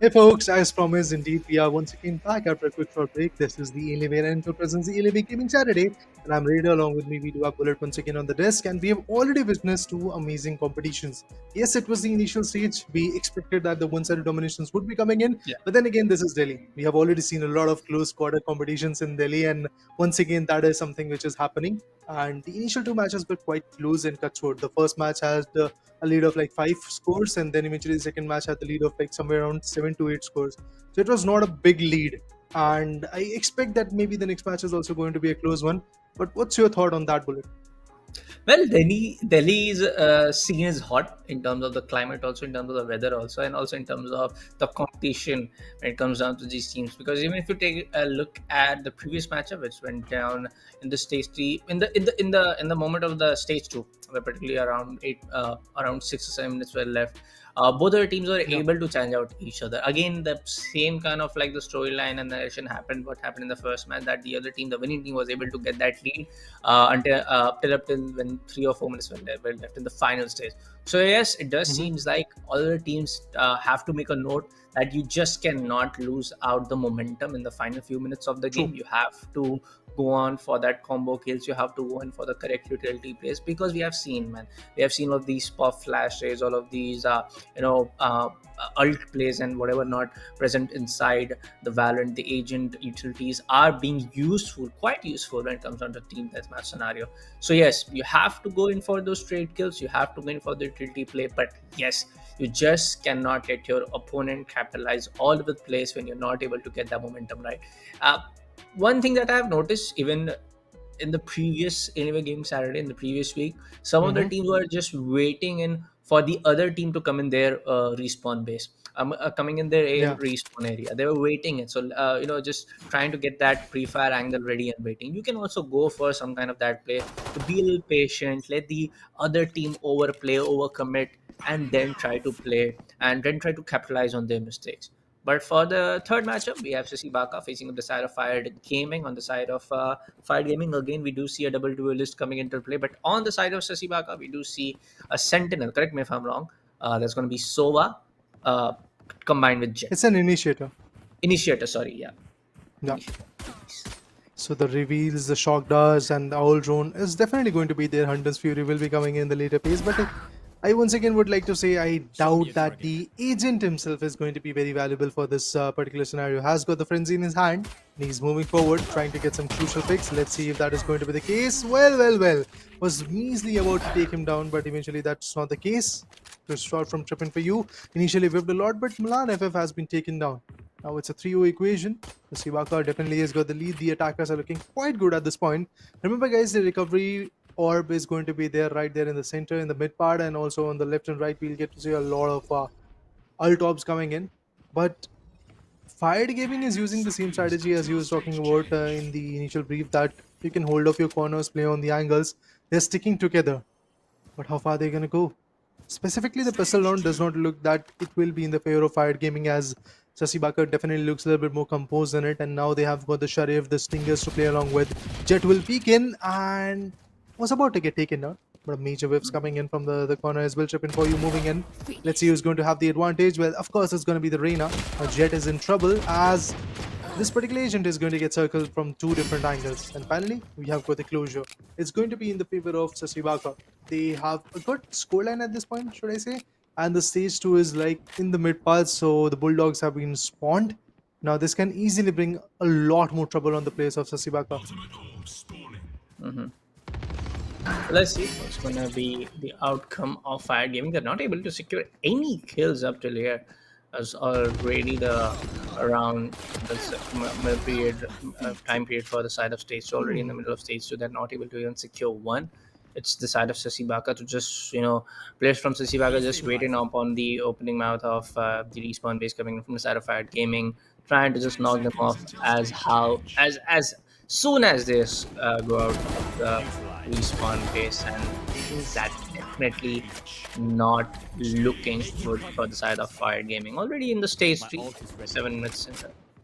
Hey folks, as promised, indeed, we are once again back after a quick short break. This is the Alienware and presents the Alienware Gaming Saturday, and I'm Raider. Along with me, we do have Bullet once again on the desk, and we have already witnessed two amazing competitions. Yes, it was the initial stage. We expected that the one-sided dominations would be coming in, Yeah. but then again, this is Delhi. We have already seen a lot of close quarter competitions in Delhi, and once again, that is something which is happening. And the initial two matches were quite close and cut short. The first match had a lead of like 5 scores, and then eventually the second match had the lead of like somewhere around 7 to 8 scores. So it was not a big lead, and I expect that maybe the next match is also going to be a close one. But what's your thought on that, Bullet? Well, Delhi's scene is hot in terms of the climate, also in terms of the weather, also, and also in terms of the competition when it comes down to these teams. Because even if you take a look at the previous matchup, which went down in the stage three, in the moment of the stage two, where particularly around 6 or 7 minutes were left. Both the teams were Yeah. able to challenge out each other. Again, the same kind of like the storyline and narration happened. What happened in the first match, that the other team, the winning team, was able to get that lead up till when 3 or 4 minutes were left in the final stage. So yes, it does Mhm. seems like all the teams have to make a note that you just cannot lose out the momentum in the final few minutes of the game. True. You have to go on for that combo kills. You have to go in for the correct utility plays, because we have seen, man, we have seen all of these pop flashes, all of these ult plays and whatever not present inside the Valorant. The agent utilities are being useful, quite useful when it comes down to team deathmatch scenario. So yes, you have to go in for those trade kills, you have to go in for the utility play, but yes, you just cannot let your opponent capitalize all of the plays when you're not able to get that momentum right. One thing that I have noticed, even in the previous Anyway Game Saturday, in the previous week, some of the Mm-hmm. teams were just waiting in for the other team to come in their respawn base, coming in their Yeah. respawn area. They were waiting it, so just trying to get that pre-fire angle ready and waiting. You can also go for some kind of that play to be a little patient, let the other team overplay, overcommit, and then try to play and then try to capitalize on their mistakes. But for the third matchup, we have Sassi Baka facing on the side of Fired Gaming. On the side of Fired Gaming, again, we do see a double duelist coming into play. But on the side of Sassi Baka, we do see a Sentinel. Correct me if I'm wrong. That's going to be Sova uh, combined with Jet. It's an initiator. Initiator, sorry, yeah. Yeah. Initiator. So the reveals, the shock dust, and the owl drone is definitely going to be there. Hunter's Fury will be coming in the later phase, but I once again would like to say I doubt that the agent himself is going to be very valuable for this particular scenario. Has got the frenzy in his hand, and he's moving forward, trying to get some crucial picks. Let's see if that is going to be the case. Well. Was measly about to take him down, but eventually that's not the case. Just shot from tripping for you. Initially whipped a lot, but Milan FF has been taken down. Now it's a 3-0 equation. The Sivaka definitely has got the lead. The attackers are looking quite good at this point. Remember, guys, the recovery orb is going to be there right there in the center, in the mid part, and also on the left and right. We'll get to see a lot of ult orbs coming in. But Fired Gaming is using the same strategy as you was talking about in the initial brief, that you can hold off your corners, play on the angles. They're sticking together. But how far are they going to go? Specifically, the pistol round does not look that it will be in the favor of Fired Gaming, as Sassi Baka definitely looks a little bit more composed in it, and now they have got the Sharif, the Stingers to play along with. Jet will peek in and was about to get taken down, but a major whiff's coming in from the corner as well. Tripping for you, moving in. Let's see who's going to have the advantage. Well, of course, it's going to be the Reina. Jet is in trouble as this particular agent is going to get circled from two different angles. And finally, we have got the closure. It's going to be in the favor of Sasibaka. They have a good scoreline at this point, should I say? And the stage 2 is like in the mid part, so the Bulldogs have been spawned. Now, this can easily bring a lot more trouble on the players of Sasibaka. Let's see what's going to be the outcome of Fire Gaming. They're not able to secure any kills up till here, as already the around the time period for the side of stage 2, already in the middle of stage 2. They're not able to even secure one. It's the side of Sasibaka to just, players from Sasibaka just waiting up on the opening mouth of the respawn base coming from the side of Fire Gaming, trying to just knock them off as soon as they go out of the respawn base, and that definitely not looking good for the side of Fire Gaming. Already in the stage 3, 7 minutes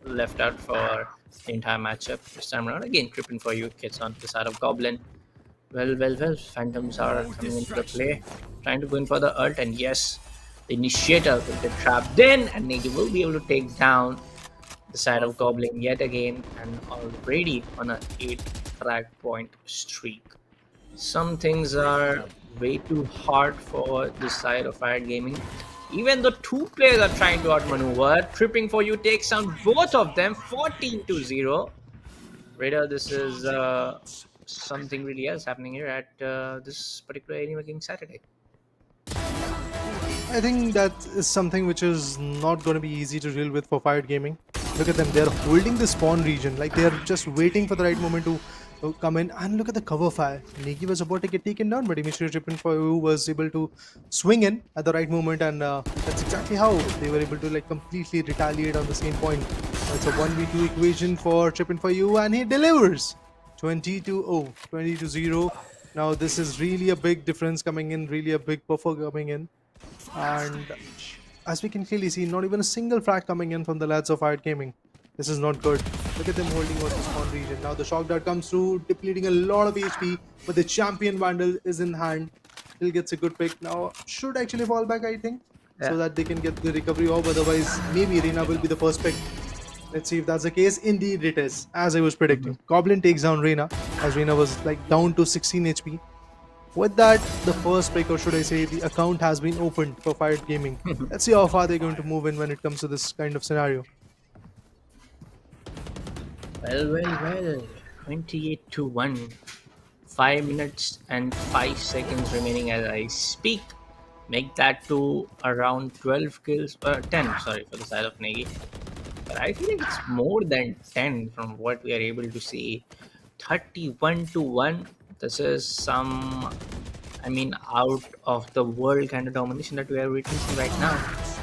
left out for the entire matchup. This time around, again, tripping for you kids on the side of Goblin. Well. Phantoms are coming into the play, trying to go in for the ult, and yes, The initiator will get trapped in, and Negi will be able to take down the side of Goblin yet again, and already on an 8 frag point streak. Some things are way too hard for this side of Fire Gaming. Even though two players are trying to outmaneuver, Tripping for You takes down both of them 14-0. Raider, this is something really else happening here at this particular Anime King Saturday. I think that is something which is not going to be easy to deal with for Fired Gaming. Look at them, they're holding the spawn region, like they're just waiting for the right moment to come in. And look at the cover fire. Negi was about to get taken down, but immediately Trippin for You was able to swing in at the right moment, and that's exactly how they were able to like completely retaliate on the same point. It's a 1v2 equation for Trippin for You, and he delivers 20-0, 20-0. Now this is really a big difference coming in, really a big buffer coming in. And as we can clearly see, not even a single frag coming in from the lads of Fired Gaming. This is not good. Look at them holding on to spawn region. Now the shock dart comes through, depleting a lot of HP, but the champion Vandal is in hand. Still gets a good pick. Now should actually fall back, I think, so that they can get the recovery off. Otherwise, maybe Reina will be the first pick. Let's see if that's the case. Indeed it is, as I was predicting. Goblin takes down Reina, as Reina was like down to 16 HP. With that, the first pick, or should I say, the account has been opened for Fired Gaming. Let's see how far they're going to move in when it comes to this kind of scenario. Well. 28-1. 5 minutes and 5 seconds remaining as I speak. Make that to around 12 kills, 10, sorry, for the side of Negi. But I feel like it's more than 10 from what we are able to see. 31-1. This is some, out of the world kind of domination that we are witnessing right now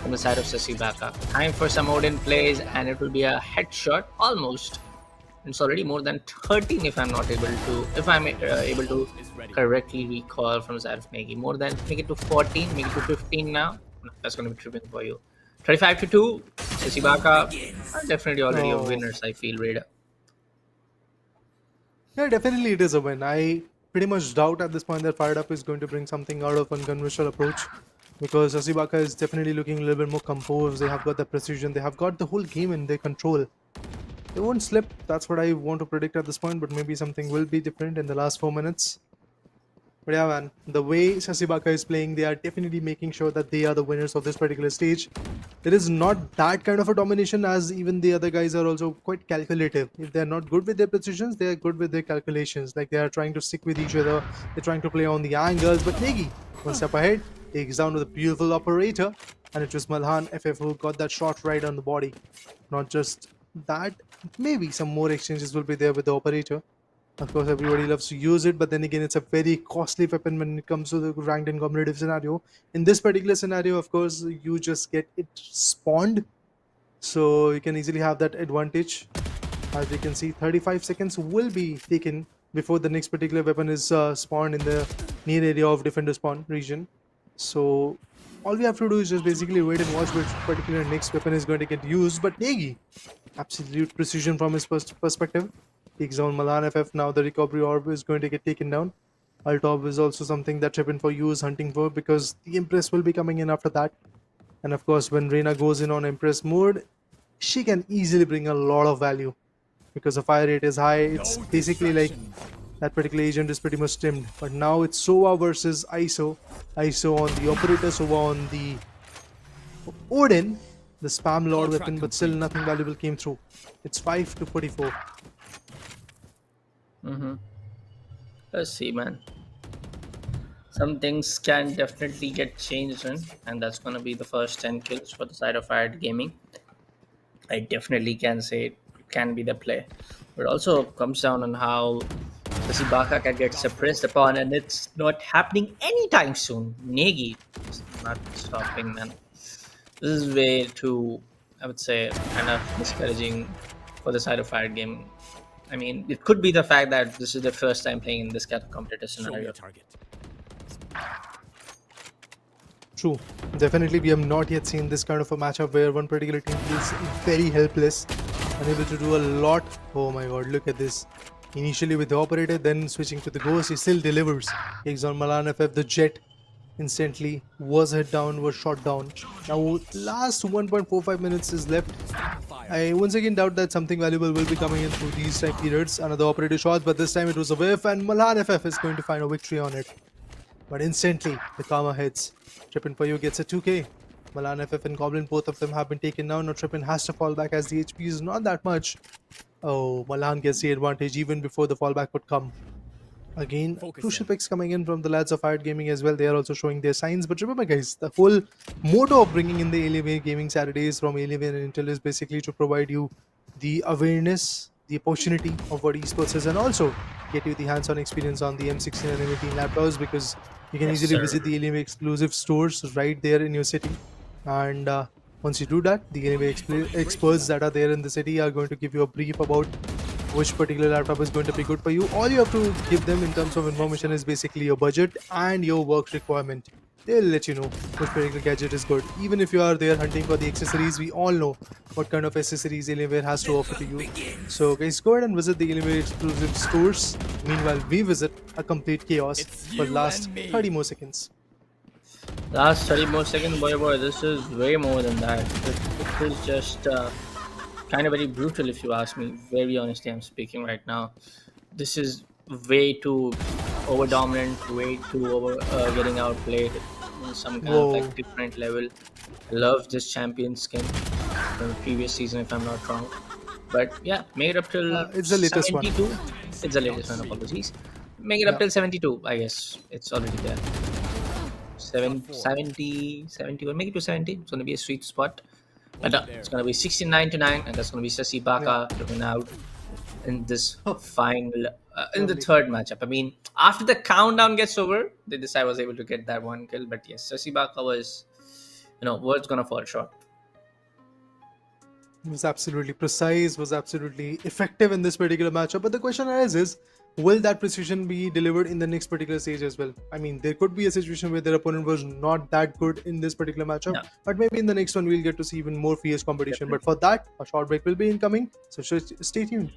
from the side of Sassi Baka. Time for some Odin plays, and it will be a headshot almost. It's already more than 13 if I'm able to correctly recall from the side of Negi. More than, make it to 14, make it to 15 now. No, that's going to be tripping for you. 35-2. Sassi Baka are definitely already a winners, I feel, Raider. Yeah, definitely it is a win. I pretty much doubt at this point that Fired Up is going to bring something out of unconventional approach, because Sassi Baka is definitely looking a little bit more composed. They have got the precision. They have got the whole game in their control. They won't slip. That's what I want to predict at this point, but maybe something will be different in the last 4 minutes. But yeah, man, the way Sassi Baka is playing, they are definitely making sure that they are the winners of this particular stage. There is not that kind of a domination, as even the other guys are also quite calculative. If they are not good with their precisions, they are good with their calculations. Like they are trying to stick with each other. They're trying to play on the angles. But Negi, one step ahead, takes down with a beautiful operator. And it was Malhan FF who got that shot right on the body. Not just that, maybe some more exchanges will be there with the operator. Of course, everybody loves to use it, but then again, it's a very costly weapon when it comes to the ranked and competitive scenario. In this particular scenario, of course, you just get it spawned, so you can easily have that advantage. As you can see, 35 seconds will be taken before the next particular weapon is spawned in the near area of defender spawn region. So all we have to do is just basically wait and watch which particular next weapon is going to get used. But Negi, absolute precision from his perspective. Takes down Malan FF. Now the recovery orb is going to get taken down. Alt orb is also something that Trippin for You is hunting for, because the Empress will be coming in after that. And of course, when Reina goes in on Empress mode, she can easily bring a lot of value, because the fire rate is high. It's basically like that particular agent is pretty much stimmed. But now it's Sova versus ISO. ISO on the operator, Sova on the Odin, the spam lord weapon, but still nothing valuable came through. It's 5-44. Let's see, man. Some things can definitely get changed in, and that's going to be the first 10 kills for the side of Fired Gaming. I definitely can say it can be the play. But it also comes down on how Sassi Baka can get suppressed upon, and it's not happening anytime soon. Negi is not stopping, man. This is way too, I would say, kind of discouraging for the side of Fired Gaming. I mean, it could be the fact that this is the first time playing in this kind of competitive scenario. True. Definitely, we have not yet seen this kind of a matchup where one particular team is very helpless, unable to do a lot. Oh my god, look at this. Initially with the operator, then switching to the ghost, he still delivers. Takes on Malan FF, the jet. instantly was hit down, was shot down. Now, last 1.45 minutes is left. I once again doubt that something valuable will be coming in through these time periods. Another operator shot, but this time it was a whiff, and Malan FF is going to find a victory on it. But instantly, the Karma hits. Trippin for you gets a 2k. Malan FF and Goblin, both of them have been taken down. Now Trippin has to fall back as the HP is not that much. Oh, Malan gets the advantage even before the fallback would come. Again, crucial picks coming in from the lads of Fired Gaming as well. They are also showing their signs. But remember, guys, the whole motto of bringing in the Alienware Gaming Saturdays from Alienware and Intel is basically to provide you the awareness, the opportunity of what esports is, and also get you the hands-on experience on the M16 and M18 laptops, because you can Yes, easily sir. visit the Alienware exclusive stores right there in your city. And once you do that, the Alienware experts that are there in the city are going to give you a brief about which particular laptop is going to be good for you. All you have to give them in terms of information is basically your budget and your work requirement. They'll let you know which particular gadget is good. Even if you are there hunting for the accessories, we all know what kind of accessories Alienware has to offer to you. So guys, go ahead and visit the Alienware exclusive stores. Meanwhile, we visit a complete chaos for last 30 more seconds. Last 30 more seconds, boy, this is way more than that. It is just kind of very brutal, if you ask me. Very honestly, I'm speaking right now. This is way too over dominant, way too over getting outplayed in some kind of Whoa. like different level. I love this champion skin from the previous season, if I'm not wrong. But yeah, make it up till It's the latest one. 72. It's the latest one, apologies. Make it up Yeah. till 72, I guess. It's already there. 70, 71, make it to 70. It's going to be a sweet spot. But it's going to be 69 to 9, and that's going to be Sassi Baka looking out in this final, in the Lovely. third matchup. I mean, after the countdown gets over, this I was able to get that one kill. But yes, Sassi Baka was, was going to fall short. Was absolutely precise, was absolutely effective in this particular matchup. But the question arises, will that precision be delivered in the next particular stage as well? I mean, there could be a situation where their opponent was not that good in this particular matchup, No. but maybe in the next one we'll get to see even more fierce competition. But for that, a short break will be incoming, so stay tuned.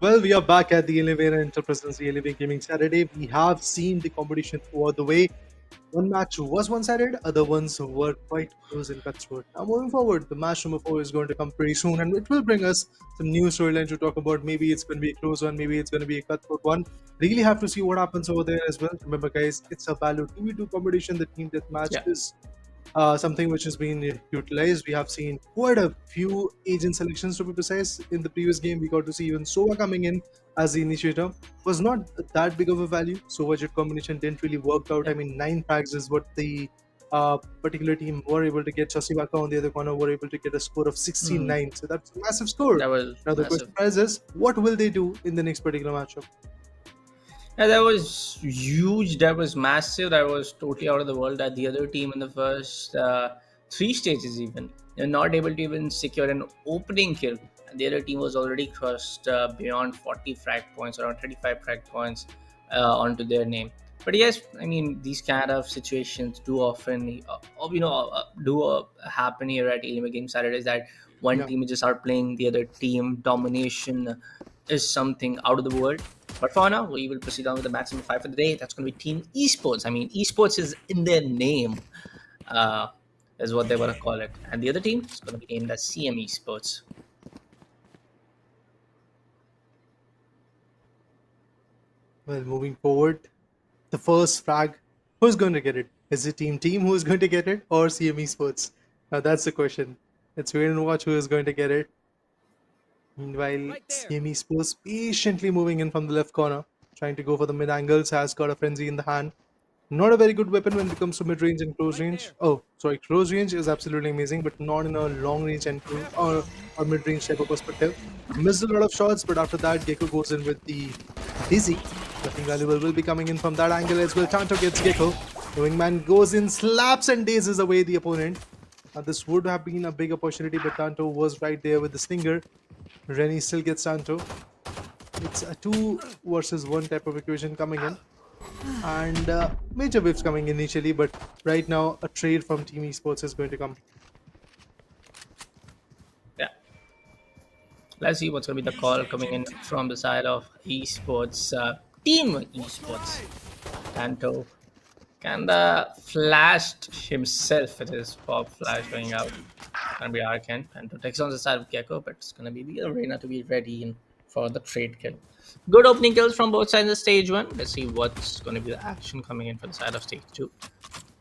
Well, we are back at the Alienware Interpresidency Alienware Gaming Saturday. We have seen the competition throughout the way. One match was one-sided, other ones were quite close and cutthroat. Now, moving forward, the match number 4 is going to come pretty soon, and it will bring us some new storyline to talk about. Maybe it's going to be a close one, maybe it's going to be a cutthroat one. Really have to see what happens over there as well. Remember, guys, it's a Valor 2v2 competition. The team deathmatch Yeah. is something which has been utilized. We have seen quite a few agent selections to be precise. In the previous game, we got to see even Sova coming in as the initiator. Was not that big of a value. Sova jet combination didn't really work out. I Yeah. mean, 9 frags is what the particular team were able to get. Sassi Baka on the other corner were able to get a score of 69. So that's a massive score. That was Now the massive. question is, what will they do in the next particular matchup? Yeah, that was huge. That was massive. That was totally out of the world. That the other team in the first three stages, even they're not able to even secure an opening kill. And the other team was already crossed beyond 40 frag points, around 35 frag points onto their name. But yes, I mean these kind of situations do often, happen here at Alienware Game Saturdays. That one Yeah. team is just out playing, the other team domination is something out of the world. But for now, we will proceed on with the match number 5 for the day. That's going to be Team Esports. I mean, Esports is in their name, uh, is what they want to call it. And the other team is going to be named as CM Esports. Well, moving forward, the first frag, who's going to get it? Is it Team who is going to get it or CME Sports? Now that's the question. Let's wait and watch who is going to get it. Meanwhile, CME Sports patiently moving in from the left corner, trying to go for the mid angles, has got a frenzy in the hand. Not a very good weapon when it comes to mid range and close range. Oh, sorry, close range is absolutely amazing, but not in a long range and or mid range type of perspective. Missed a lot of shots, but after that, Gecko goes in with the Dizzy. Nothing valuable will be coming in from that angle as well. Tanto gets Gecko. The wingman goes in, slaps and dazes away the opponent. This would have been a big opportunity, but Tanto was right there with the stinger. Rennie still gets Tanto. It's a 2 versus 1 type of equation coming in. And major whips coming initially, but right now a trade from Team Esports is going to come. Yeah. Let's see what's going to be the call coming in from the side of Esports. Team Esports. Tanto kinda flashed himself with his pop flash going out. Gonna be Arcan. Tanto takes on the side of Gecko, but it's gonna be the arena to be ready for the trade kill. Good opening kills from both sides of stage 1. Let's see what's going to be the action coming in for the side of stage 2.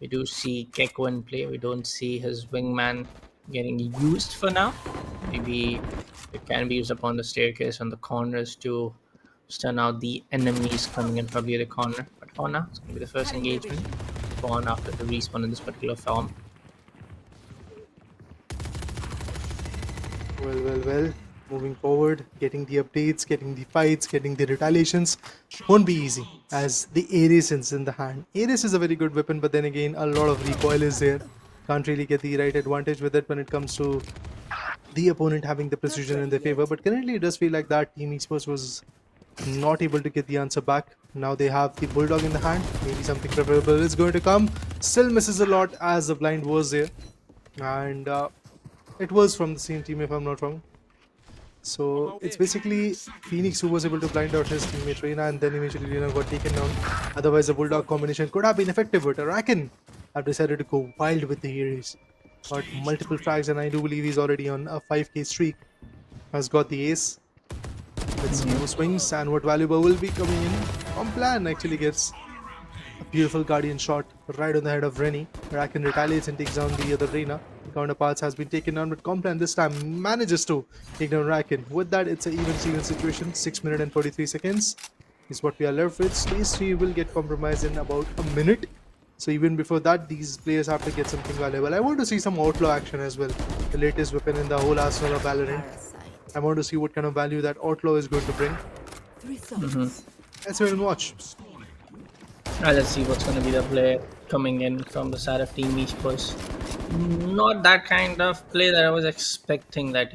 We do see Gecko in play. We don't see his wingman getting used for now. Maybe it can be used upon the staircase and the corners to stun out the enemies coming in from the other corner. But for now, it's going to be the first engagement. Spawn after the respawn in this particular form. Well. Moving forward, getting the updates, getting the fights, getting the retaliations won't be easy as the Ares is in the hand. Ares is a very good weapon, but then again, a lot of recoil is there. Can't really get the right advantage with it when it comes to the opponent having the precision in their favor. But currently, it does feel like that Team Esports was not able to get the answer back. Now they have the Bulldog in the hand. Maybe something preferable is going to come. Still misses a lot as the blind was there. And it was from the same team if I'm not wrong. So it's basically Phoenix who was able to blind out his teammate Reina, and then eventually Reina got taken down. Otherwise, the Bulldog combination could have been effective, but Arakan have decided to go wild with the Ares. Got multiple frags, and I do believe he's already on a 5k streak. Has got the ace. Let's see who swings and what valuable will be coming in. On plan actually gets a beautiful guardian shot right on the head of Rennie. Rakan retaliates and takes down the other Reina. The counterparts has been taken down, but Complan this time manages to take down Rakan. With that, it's an even situation. 6 minutes and 43 seconds is what we are left with. Stage 3 will get compromised in about a minute. So even before that, these players have to get something valuable. I want to see some outlaw action as well. The latest weapon in the whole arsenal of Valorant. I want to see what kind of value that outlaw is going to bring. Let's wait and watch. Let's see what's going to be the play coming in from the side of Team Esports. Not that kind of play that I was expecting, that,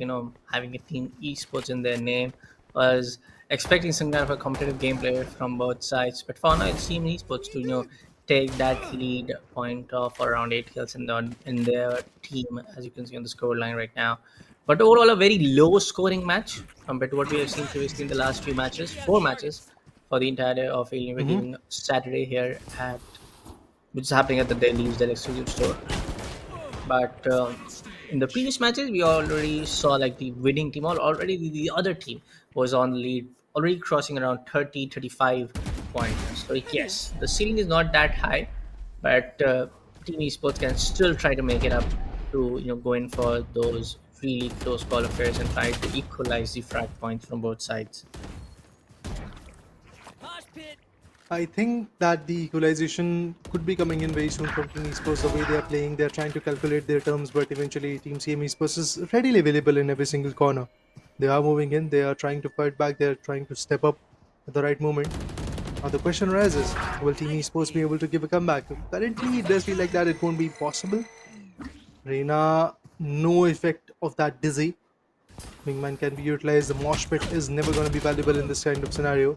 having a Team Esports in their name. Was expecting some kind of a competitive gameplay from both sides. But for now, it's Team Esports to, take that lead point of around 8 kills in their team, as you can see on the score line right now. But overall, a very low scoring match compared to what we have seen previously in the last few matches, 4 matches for the entire day of Alienware Mm-hmm. Gaming Saturday here at which is happening at the Delhi's their exclusive store. But in the previous matches, we already saw like the winning team, or already the other team was on the lead, already crossing around 30, 35 points. So yes, the ceiling is not that high, but Team Esports can still try to make it up to go in for those really close qualifiers and try to equalize the frag points from both sides. I think that the equalization could be coming in very soon from Team Esports. The way they are playing, they are trying to calculate their terms, but eventually Team CM Esports is readily available in every single corner. They are moving in, they are trying to fight back, they are trying to step up at the right moment. Now the question arises, will Team Esports be able to give a comeback? Currently, it does feel like that it won't be possible. Reina, no effect of that dizzy. Wingman can be utilized. The mosh pit is never going to be valuable in this kind of scenario.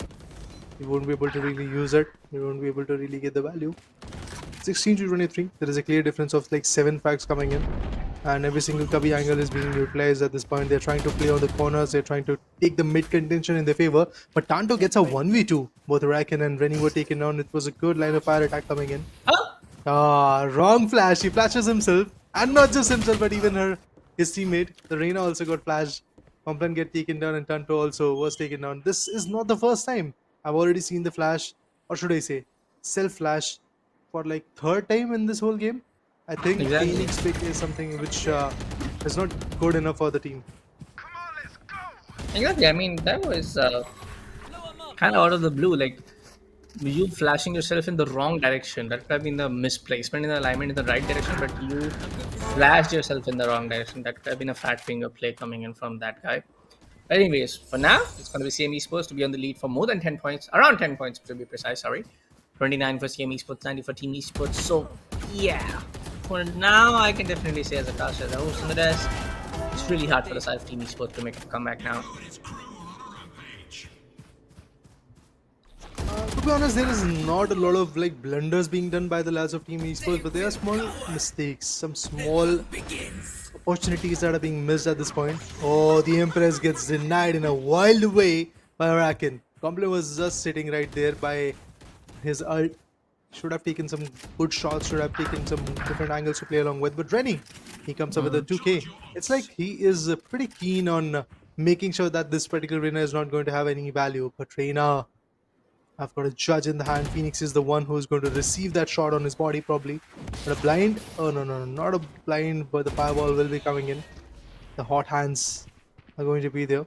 You won't be able to really use it. You won't be able to really get the value. 16 to 23. There is a clear difference of like 7 frags coming in. And every single cubby angle is being utilized at this point. They're trying to play on the corners. They're trying to take the mid contention in their favor. But Tanto gets a 1v2. Both Raken and Rennie were taken down. It was a good line of fire attack coming in. Ah, wrong flash. He flashes himself. And not just himself, but even his teammate. The Reina also got flashed. Complan get taken down and Tanto also was taken down. This is not the first time. I've already seen the flash, or should I say, self flash, for like third time in this whole game. I think Exactly. Phoenix pick is something which is not good enough for the team. Exactly. I mean, that was kind of out of the blue. Like, you flashing yourself in the wrong direction. That could have been the misplacement in the alignment in the right direction, but you flashed yourself in the wrong direction. That could have been a fat finger play coming in from that guy. But anyways, for now, it's going to be CM Esports to be on the lead for more than 10 points, around 10 points to be precise, sorry. 29 for CM Esports, 90 for Team Esports. So, yeah, for now, I can definitely say as a caster, as a host on the desk, it's really hard for the side of Team Esports to make a comeback now. To be honest, there is not a lot of like blunders being done by the lads of Team Esports, but there are small mistakes, some small opportunities that are being missed at this point. Oh, the Empress gets denied in a wild way by Arakin. Complan was just sitting right there by his ult. Should have taken some good shots, should have taken some different angles to play along with. But Rennie, he comes up with a 2K. It's like he is pretty keen on making sure that this particular Reina is not going to have any value. But Reina, I've got a judge in the hand. Phoenix is the one who's going to receive that shot on his body, probably. But a blind? Oh, no, not a blind, but the fireball will be coming in. The hot hands are going to be there.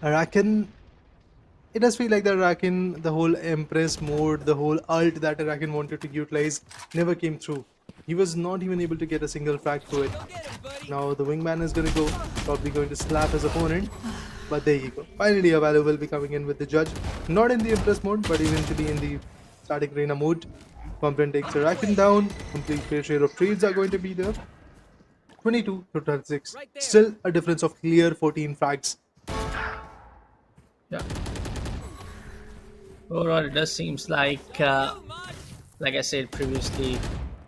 Arakin, it does feel like that Arakin, the whole Empress mode, the whole ult that Arakin wanted to utilize never came through. He was not even able to get a single frag through it. Now the wingman is going to go, probably going to slap his opponent. But there you go. Finally, a value will be coming in with the judge. Not in the Empress mode, but eventually in the static Reina mode. Complan takes Arakin down. Complete fair share of trades are going to be there. 22 to 36. Still a difference of clear 14 frags. Yeah. Overall, it does seems like I said previously,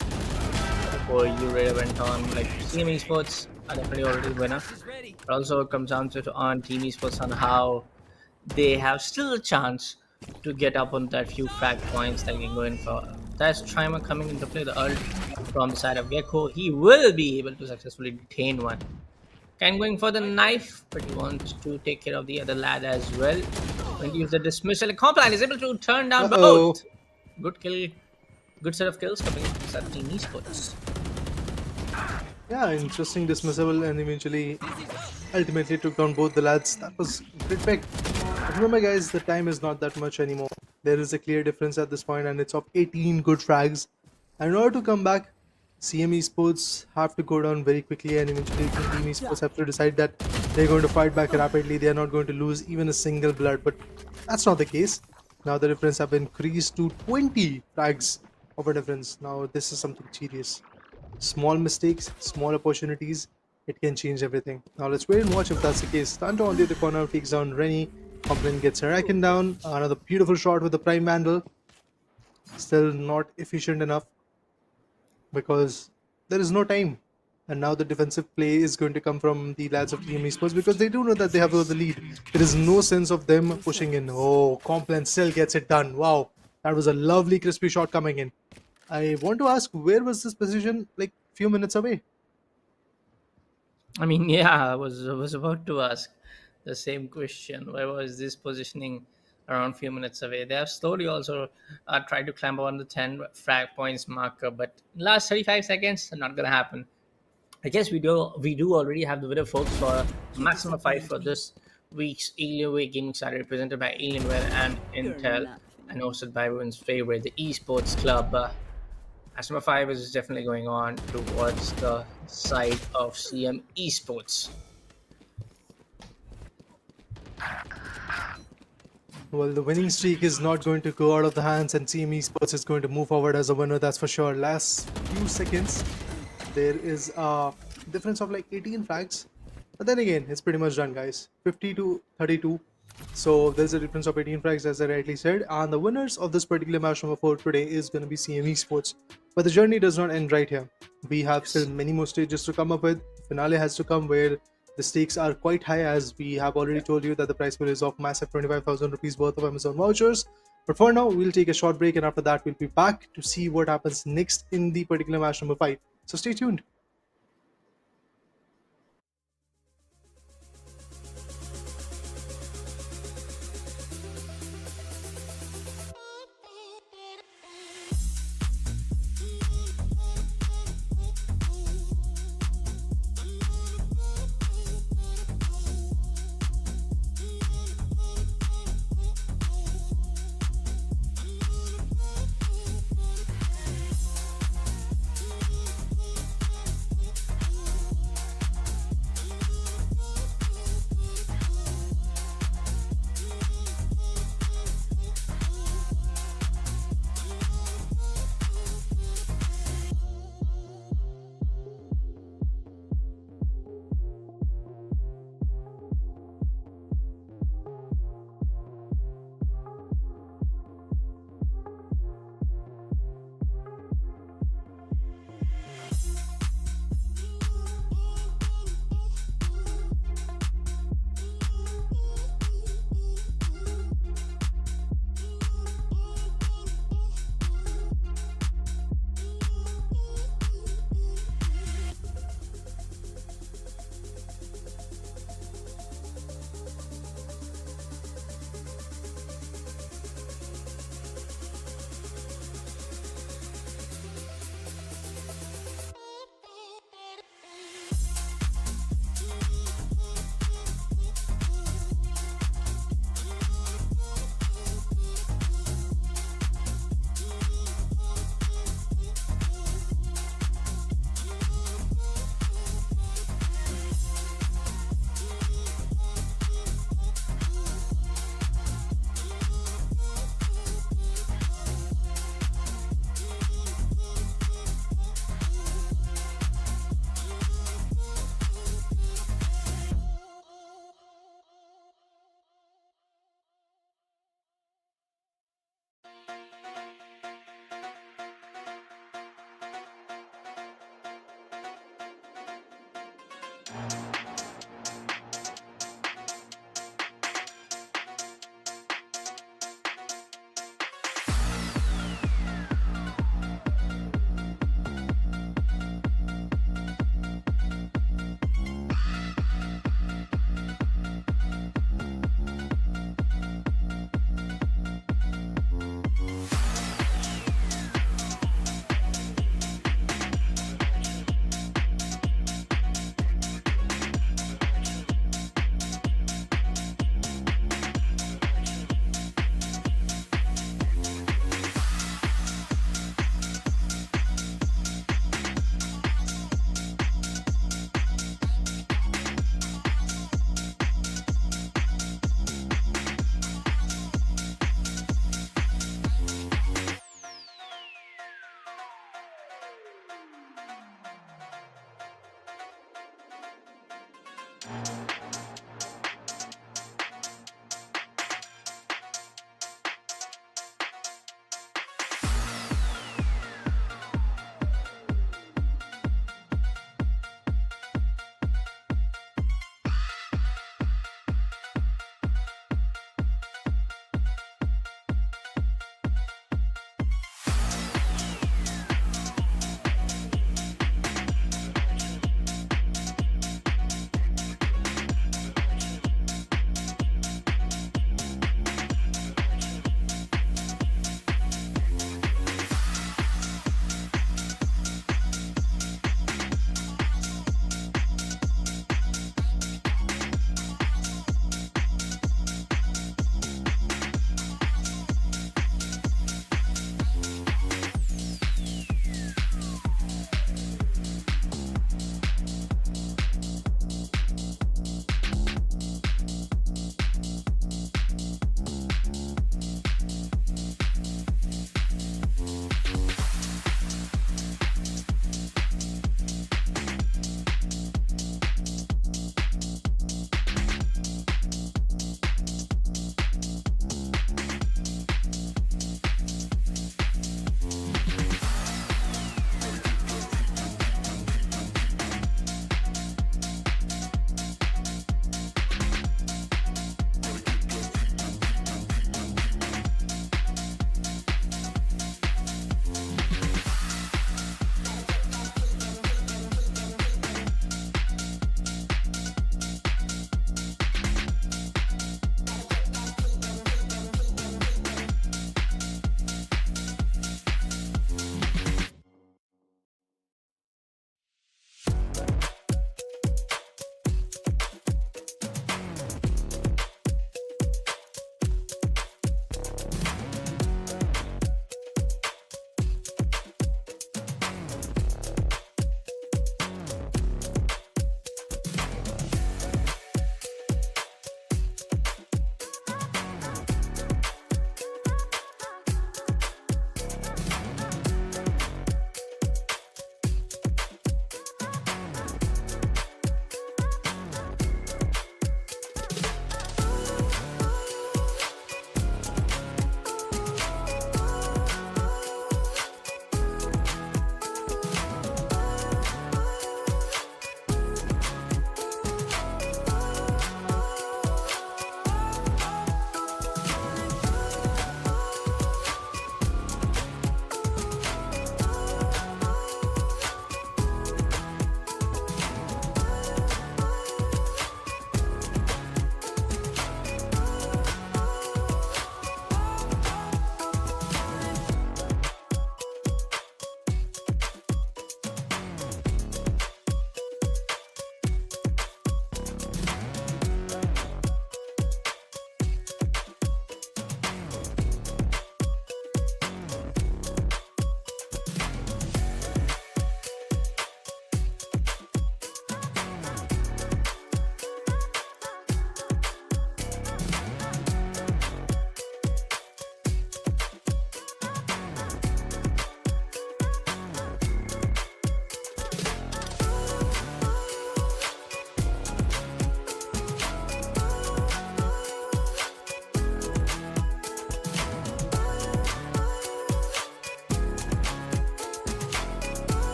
before you really went on, like Team Esports are definitely already the winner. But also it comes down to on Team Esports on how they have still a chance to get up on that few frag points that can go in for. That's Trimer coming into play, the ult from the side of Gecko. He will be able to successfully detain one. Ken going for the knife, but he wants to take care of the other lad as well. Going to use the dismissal. Complan is able to turn down both. Good kill. Good set of kills coming from Team Esports. Yeah, interesting dismissal and eventually ultimately took down both the lads. That was great pick. But remember guys, the time is not that much anymore. There is a clear difference at this point and it's of 18 good frags. And in order to come back, CM Esports have to go down very quickly and eventually Team Esports have to decide that they're going to fight back rapidly. They're not going to lose even a single blood, but that's not the case. Now the difference have increased to 20 frags of a difference. Now this is something serious. Small mistakes, small opportunities, it can change everything. Now let's wait and watch if that's the case. Tanto on the other corner takes down Rennie. Complan gets Arakin down. Another beautiful shot with the Prime Vandal. Still not efficient enough because there is no time. and now the defensive play is going to come from the lads of Team Esports because they do know that they have the lead. There is no sense of them pushing in. Oh, Complan still gets it done. Wow, that was a lovely crispy shot coming in. I want to ask, where was this position like few minutes away? I mean, yeah, I was about to ask the same question. Where was this positioning around few minutes away? They have slowly also tried to climb on the 10 frag points marker, but last 35 seconds, not gonna happen. I guess we do already have the winner, folks, for maximum fight for this week's Alienware Gaming Saturday, presented by Alienware and Intel, and hosted by everyone's favorite, the Esports Club. Match number 5 is definitely going on towards the side of CM Esports. Well, the winning streak is not going to go out of the hands, and Team Esports is going to move forward as a winner, that's for sure. Last few seconds, there is a difference of like 18 frags. But then again, it's pretty much done, guys. 50 to 32. So there's a difference of 18 frags, as I rightly said. And the winners of this particular match number 4 today is going to be CM Esports. But the journey does not end right here. We have still many more stages to come up with. Finale has to come where the stakes are quite high, as we have already told you that the prize pool is of massive 25,000 rupees worth of Amazon vouchers. But for now, we'll take a short break, and after that, we'll be back to see what happens next in the particular match number 5. So stay tuned.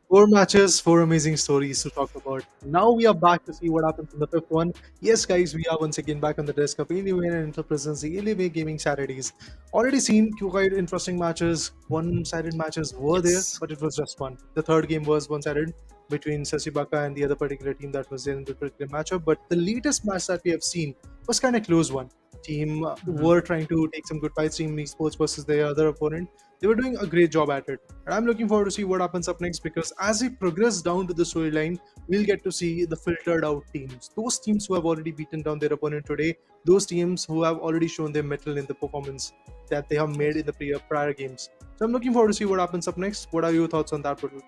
Four matches, four amazing stories to talk about. Now we are back to see what happens in the fifth one. Yes, guys, we are once again back on the desk of Alienware and Interpresence, the Alienware Gaming Saturdays. Already seen two quite interesting matches. One-sided matches were there, Yes. but it was just one. The third game was one-sided between Sassi, Baka and the other particular team that was there in the particular matchup. But the latest match that we have seen was kind of close one. Team were trying to take some good fights. Team Esports versus their other opponent. They were doing a great job at it. And I'm looking forward to see what happens up next because as we progress down to the storyline, we'll get to see the filtered out teams. Those teams who have already beaten down their opponent today, those teams who have already shown their mettle in the performance that they have made in the prior games. So I'm looking forward to see what happens up next. What are your thoughts on that, Patul?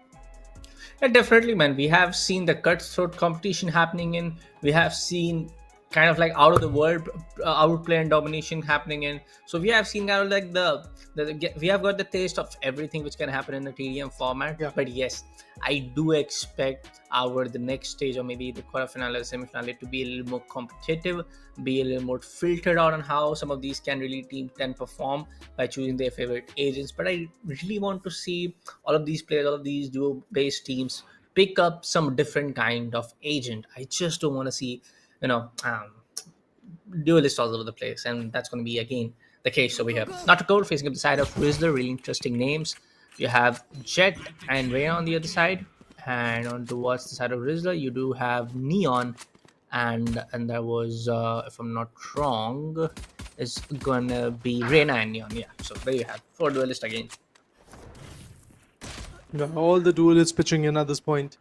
Yeah, definitely, man. We have seen the cutthroat competition happening in. We have seen kind of like out of the world outplay and domination happening in. So we have seen kind of like we have got the taste of everything which can happen in the TDM format. Yeah. But yes, I do expect the next stage or maybe the quarterfinale or semifinale to be a little more competitive, be a little more filtered out on how some of these can really team can perform by choosing their favorite agents. But I really want to see all of these players, all of these duo-based teams pick up some different kind of agent. I just don't want to see, duelists all over the place, and that's going to be again the case over here. Not to go facing up the side of Rizzler, really interesting names. You have Jet and Rhea on the other side, and on towards the side of Rizzler, you do have Neon, and there was, if I'm not wrong, is gonna be Reyna and Neon. Yeah, so there you have four duelists again. Yeah, all the duelists pitching in at this point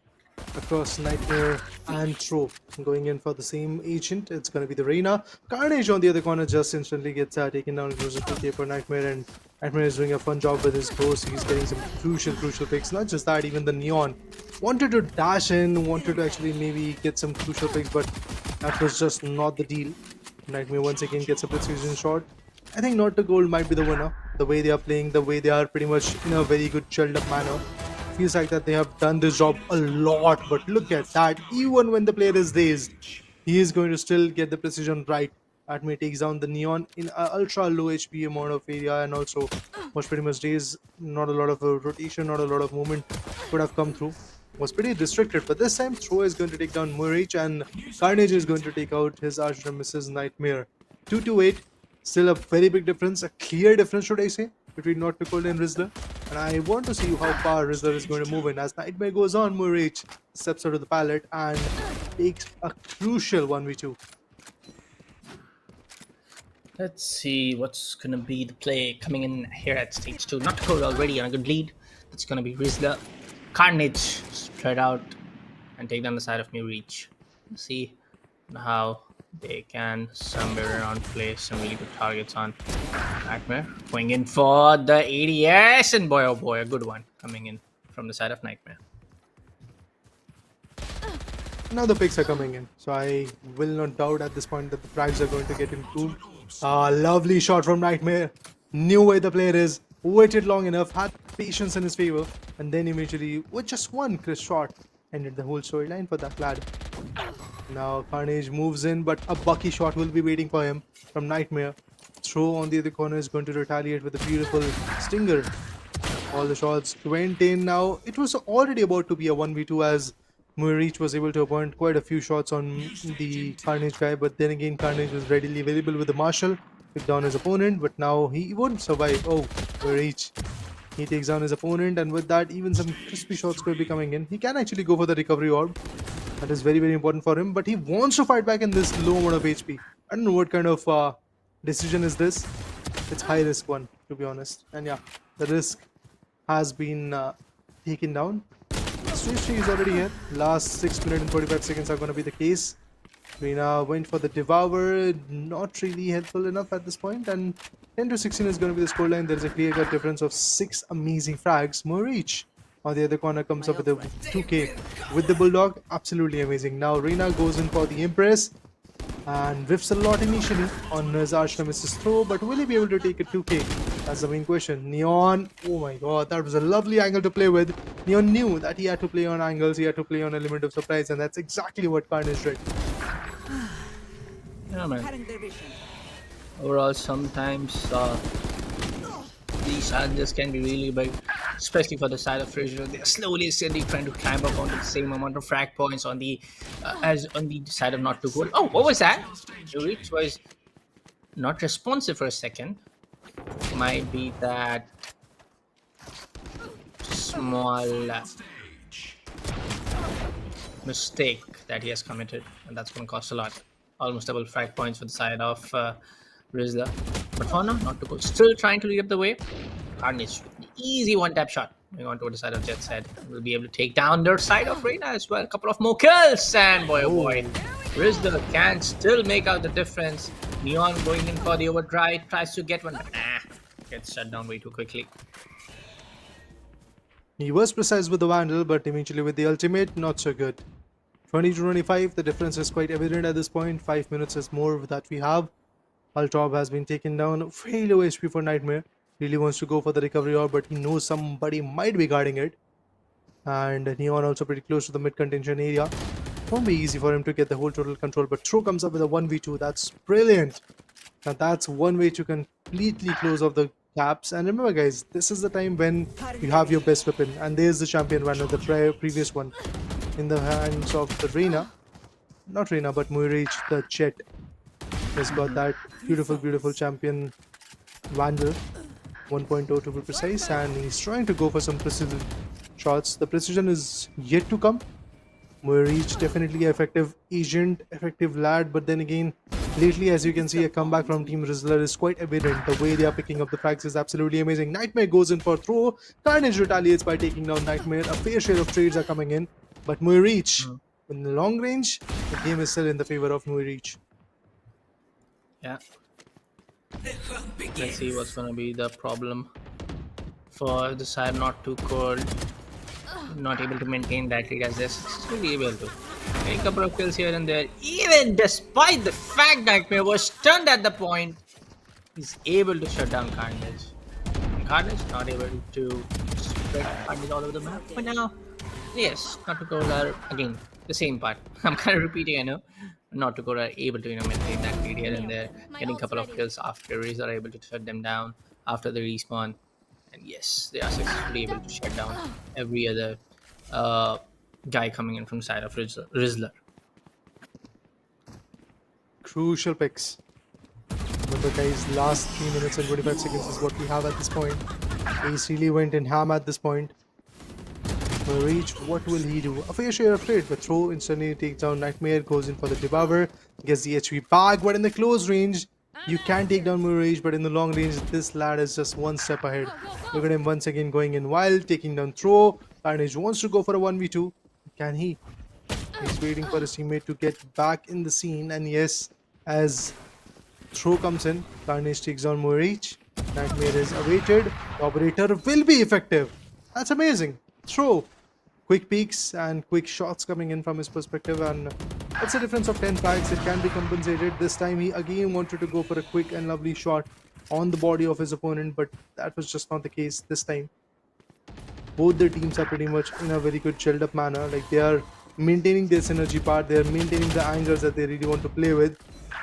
across Nightmare and Throw going in for the same agent. It's going to be the Reyna. Carnage on the other corner just instantly gets taken down. It was a 2K for Nightmare, and Nightmare is doing a fun job with his ghost. He's getting some crucial picks. Not just that, even the Neon wanted to dash in, wanted to actually maybe get some crucial picks, but that was just not the deal. Nightmare once again gets a precision shot. I think Not to Gold might be the winner. The way they are playing, the way they are pretty much in a very good chilled up manner. Feels like that they have done this job a lot, but look at that. Even when the player is dazed, he is going to still get the precision right. Atme takes down the Neon in an ultra low HP amount of area, and also was pretty much dazed. Not a lot of rotation, not a lot of movement could have come through. Was pretty restricted, but this time Throw is going to take down Murich, and Carnage is going to take out his arch nemesis Nightmare. 2-8, still a very big difference, a clear difference, should I say, between Not Nicole and Rizzler. And I want to see how far Rizzler is going to move in. As Nightmare goes on, Murich steps out of the pallet and takes a crucial 1v2. Let's see what's gonna be the play coming in here at stage 2. Not Code already on a good lead. It's gonna be Rizzler. Carnage spread out and take down the side of New Reach. Let's see how they can somewhere around place some really good targets on Nightmare. Going in for the ADS, and boy oh boy, a good one coming in from the side of Nightmare. Now the picks are coming in, so I will not doubt at this point that the frags are going to get improved. Lovely shot from Nightmare. Knew where the player is, waited long enough, had patience in his favor, and then eventually, with just one crisp shot, ended the whole storyline for that lad. Now Carnage moves in, but a Bucky shot will be waiting for him from Nightmare. Throw on the other corner is going to retaliate with a beautiful stinger. All the shots went in. Now it was already about to be a 1v2 as Murich was able to appoint quite a few shots on the Carnage guy, but then again Carnage was readily available with the Marshal, took down his opponent, but now he won't survive. Oh, Murich. He takes down his opponent, and with that even some crispy shots could be coming in. He can actually go for the recovery orb. That is very important for him, but he wants to fight back in this low amount of HP. I don't know what kind of decision is this. It's high risk one, to be honest. And yeah, the risk has been taken down. Stage 3 is already here. Last 6 minutes and 45 seconds are going to be the case. Reyna went for the Devour, not really helpful enough at this point, and 10-16 is going to be the scoreline. There is a clear-cut difference of 6 amazing frags. Murich on the other corner comes up with a 2K with the Bulldog. Absolutely amazing. Now Reyna goes in for the Empress and whiffs a lot initially on his arch nemesis Throw, but will he be able to take a 2K? That's the main question. Neon, oh my god, that was a lovely angle to play with. Neon knew that he had to play on angles, he had to play on element of surprise, and that's exactly what Carnage did. Yeah, man. Overall, sometimes these challenges can be really big. especially for the side of Fraser. They're slowly, steadily trying to climb up onto the same amount of frag points on the as on the side of not too good. Oh, what was that? The reach was not responsive for a second. Might be that small mistake that he has committed, and that's going to cost a lot. Almost double frag points for the side of Rizzler. But for now, not too good. Still trying to lead up the way. Carnage, easy one-tap shot. Going on to the side of Jet's head. We'll be able to take down their side of Reina as well. A couple of more kills, and boy, oh boy. Rizzler can still make out the difference. Neon going in for the overdrive, tries to get one, but gets shut down way too quickly. He was precise with the Vandal, but eventually with the ultimate, not so good. 20 to 25, the difference is quite evident at this point. 5 minutes is more that we have. Ultop has been taken down. Very low HP for Nightmare. Really wants to go for the recovery orb, but he knows somebody might be guarding it. And Neon also pretty close to the mid contention area. Won't be easy for him to get the whole total control, but Throw comes up with a 1v2. That's brilliant. And that's one way to completely close off the gaps. And remember guys, this is the time when you have your best weapon, and there's the champion runner, the previous one, in the hands of the Reina. Not Reina, but Muirage, the Jet, has got that beautiful champion Vandal 1.0 to be precise, and he's trying to go for some precision shots. The precision is yet to come. Muirage definitely effective agent, effective lad, but then again, lately, as you can see, a comeback from Team Rizzler is quite evident. The way they are picking up the frags is absolutely amazing. Nightmare goes in for throw. Carnage retaliates by taking down Nightmare. A fair share of trades are coming in, but Muirage, in the long range, the game is still in the favor of Muirage. Yeah. Let's see what's gonna be the problem for the side not too cold. Not able to maintain that lead as they're still able to. A couple of kills here and there. Even despite the fact Nightmare was stunned at the point, he's able to shut down Carnage. Carnage not able to spread Carnage all over the map. But now, yes, not to go there again. The same part. I'm kind of repeating, I know. Not to go are able to maintain that lead here and there, getting a couple of kills after Rays are able to shut them down after the respawn. And yes, they are successfully able to shut down every other guy coming in from the side of Rizzler. Crucial picks. Remember guys, last 3 minutes and 25 seconds is what we have at this point. Ace really went in ham at this point. Reach, what will he do? A fair share of trade, but Throw instantly takes down Nightmare, goes in for the Devour, gets the HP back, but in the close range, you can take down Mirage, but in the long range, this lad is just one step ahead. Look at him once again going in wild, taking down Throw. Carnage wants to go for a 1v2. Can he? He's waiting for his teammate to get back in the scene, and yes, as Throw comes in, Carnage takes down Mirage. Nightmare is awaited. The operator will be effective. That's amazing. Throw. Quick peeks and quick shots coming in from his perspective, and it's a difference of 10 frags. It can be compensated. This time he again wanted to go for a quick and lovely shot on the body of his opponent, but that was just not the case this time. Both the teams are pretty much in a very good chilled up manner. Like, they are maintaining their synergy part. They are maintaining the angles that they really want to play with.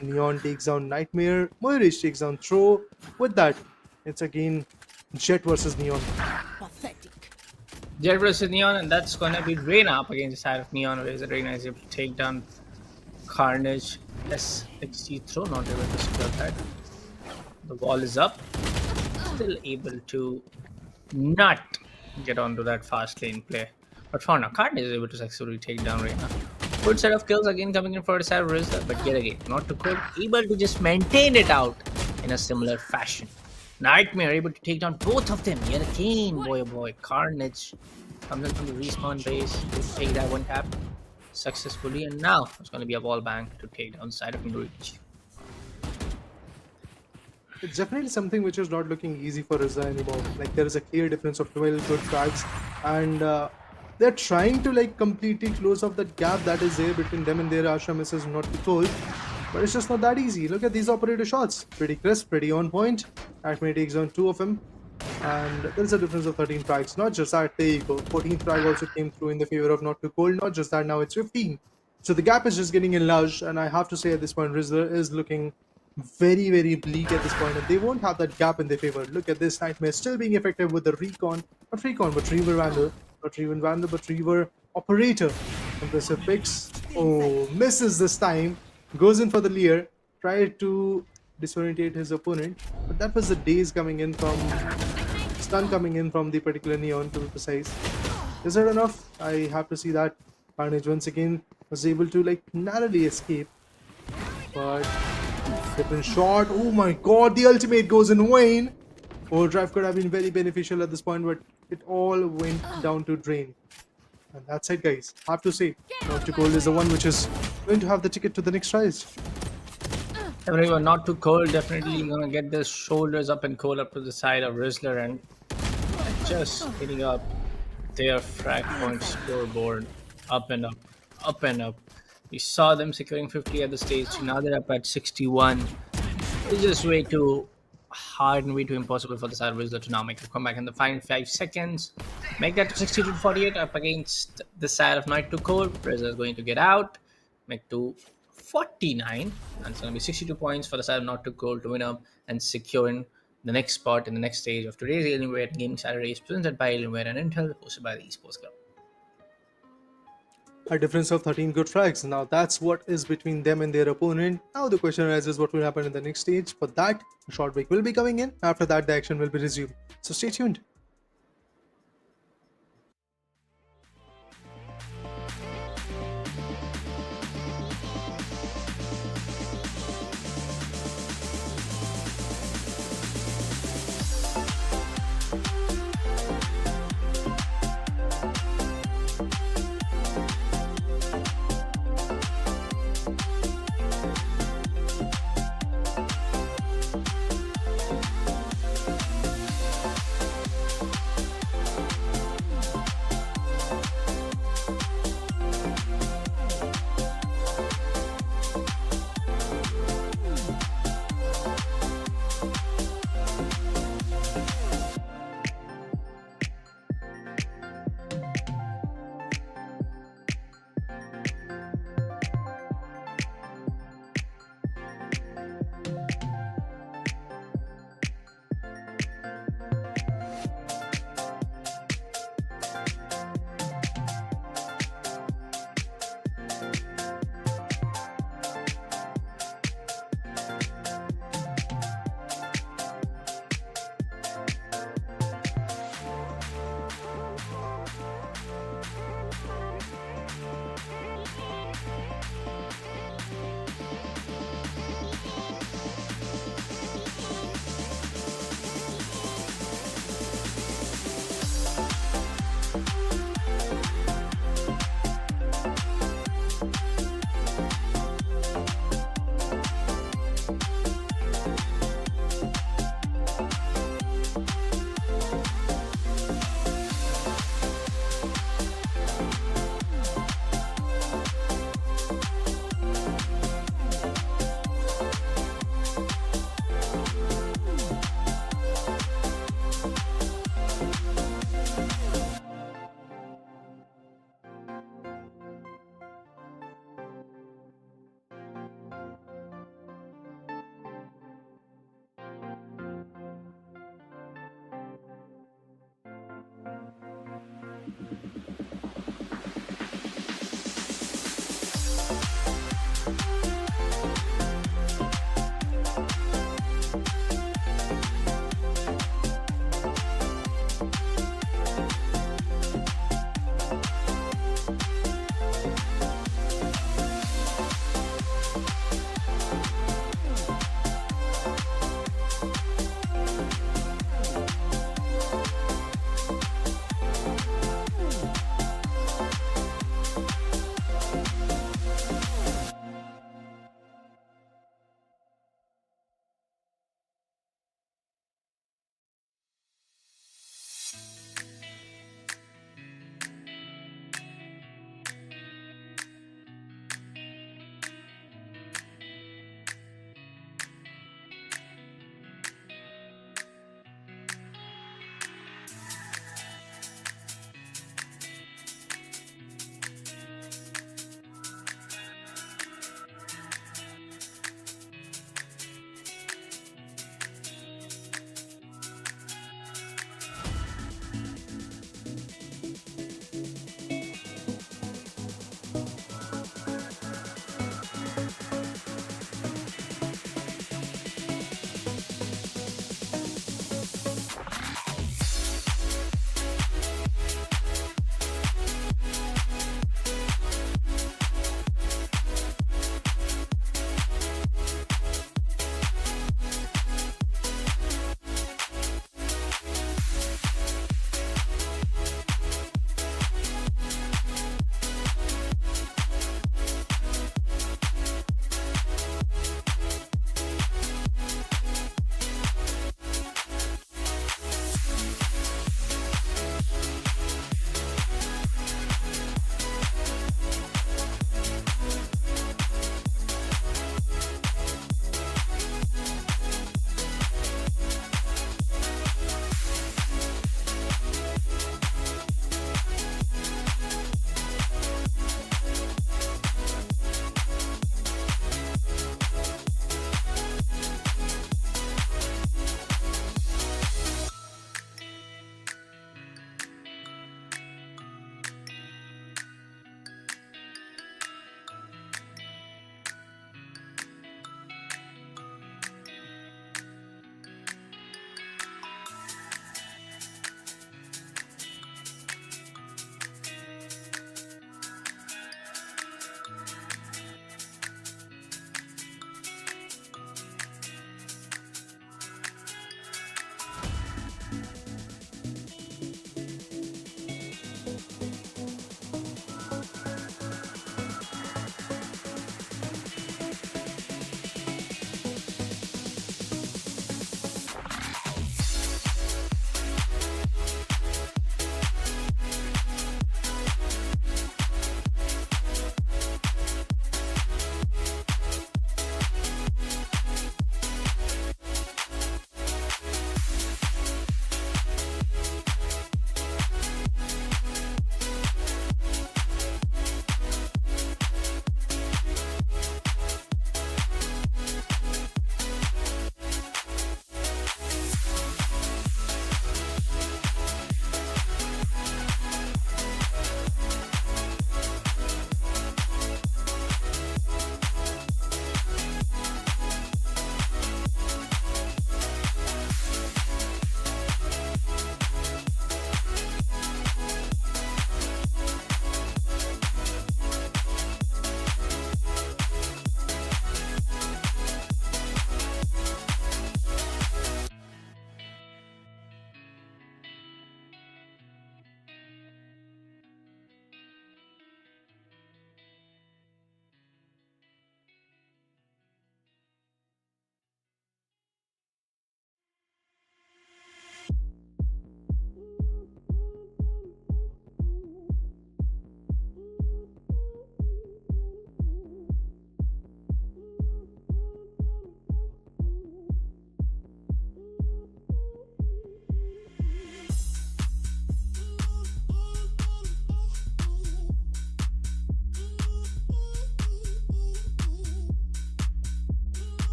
Neon takes down Nightmare. Moirish takes down Throw. With that, it's again Jet versus Neon. Pathetic. Jet versus Neon, and that's gonna be Reina up against the side of Neon, where Reina is able to take down Carnage. Yes, XG Throw not able to secure that. The wall is up. Still able to not get onto that fast lane play. But for now, Carnage is able to successfully take down Reina. Good set of kills again coming in for the side of Rizzler, but yet again, not too good. Able to just maintain it out in a similar fashion. Nightmare able to take down both of them yet again. Boy, oh boy. Carnage comes in from the respawn base to take that one tap successfully, and now it's going to be a wall bang to take down the side of Reach. It's definitely something which is not looking easy for Rizza anymore. Like, there is a clear difference of 12 good frags, and they're trying to like completely close off that gap that is there between them and their Asha misses not to cold. But it's just not that easy. Look at these operator shots. Pretty crisp, pretty on point. Acme takes down 2 of them. And there's a difference of 13 frags. Not just that, there you go. 14th frag also came through in the favor of not too cold. Not just that, now it's 15. So the gap is just getting enlarged. And I have to say at this point, Rizzler is looking very, very bleak at this point, and they won't have that gap in their favor. Look at this Nightmare still being effective with the recon, but Reaver Vandal, but Reaver Operator. Impressive picks. Oh, misses this time. Goes in for the Leer. Tried to disorientate his opponent, but that was the daze coming in from stun coming in from the particular Neon, to be precise. Is that enough? I have to see that. Carnage once again was able to like narrowly escape, but different shot. Oh my god, the ultimate goes in vain. Overdrive could have been very beneficial at this point, but it all went down to drain. And that's it, guys. Have to say, Not Too Cold is the one which is going to have the ticket to the next rise. Everyone not too cold, definitely gonna get their shoulders up and cold up to the side of Rizzler and just hitting up their frag point scoreboard up and up, up and up. We saw them securing 50 at the stage, now they're up at 61. It's just way too hard and way too impossible for the side of Rizzler to now make a comeback in the final 5 seconds. Make that to 62 to 48 up against the side of Night Too Cold. Rizzler is going to get out, make to 49, and it's going to be 62 points for the side of Not Too Cold to win up and securing the next spot in the next stage of today's Alienware Gaming Saturdays, presented by Alienware and Intel, hosted by the Esports Club. A difference of 13 good frags. Now that's what is between them and their opponent. Now the question arises what will happen in the next stage. For that, a short break will be coming in. After that, the action will be resumed. So stay tuned.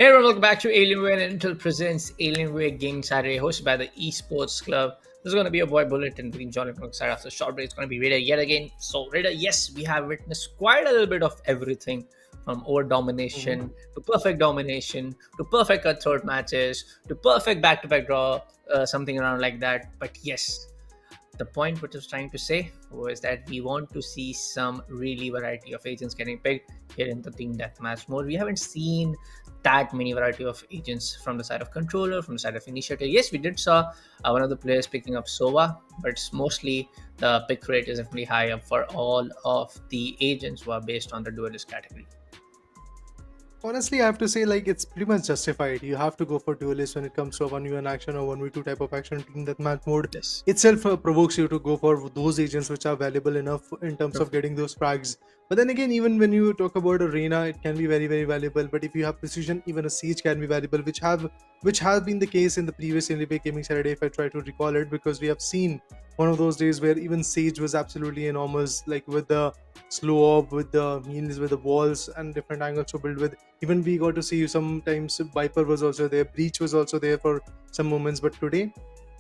Hey everyone, welcome back to Alienware and Intel presents Alienware Gaming Saturday, hosted by the Esports Club. This is going to be a boy Bullet and being joined alongside after a short break. It's going to be Raider yet again. So Raider, yes, we have witnessed quite a little bit of everything, from over domination to perfect domination to perfect third matches to perfect back-to-back draw, something around like that. But yes, the point which I was trying to say was that we want to see some really variety of agents getting picked here in the team deathmatch mode. We haven't seen that many variety of agents from the side of controller, from the side of initiator. Yes, we did saw one of the players picking up Sova, but it's mostly the pick rate is definitely high up for all of the agents who are based on the duelist category. Honestly, I have to say, like, it's pretty much justified. You have to go for duelist when it comes to a 1v1 action or 1v2 type of action. Team deathmatch mode Yes. itself provokes you to go for those agents which are valuable enough in terms of getting those frags. But then again, even when you talk about Arena, it can be very, very valuable. But if you have precision, even a Siege can be valuable, which has been the case in the previous Olympic Gaming Saturday, if I try to recall it, because we have seen one of those days where even Sage was absolutely enormous, like with the slow up, with the heals, with the walls and different angles to build with. Even we got to see sometimes Viper was also there, Breach was also there for some moments. But today,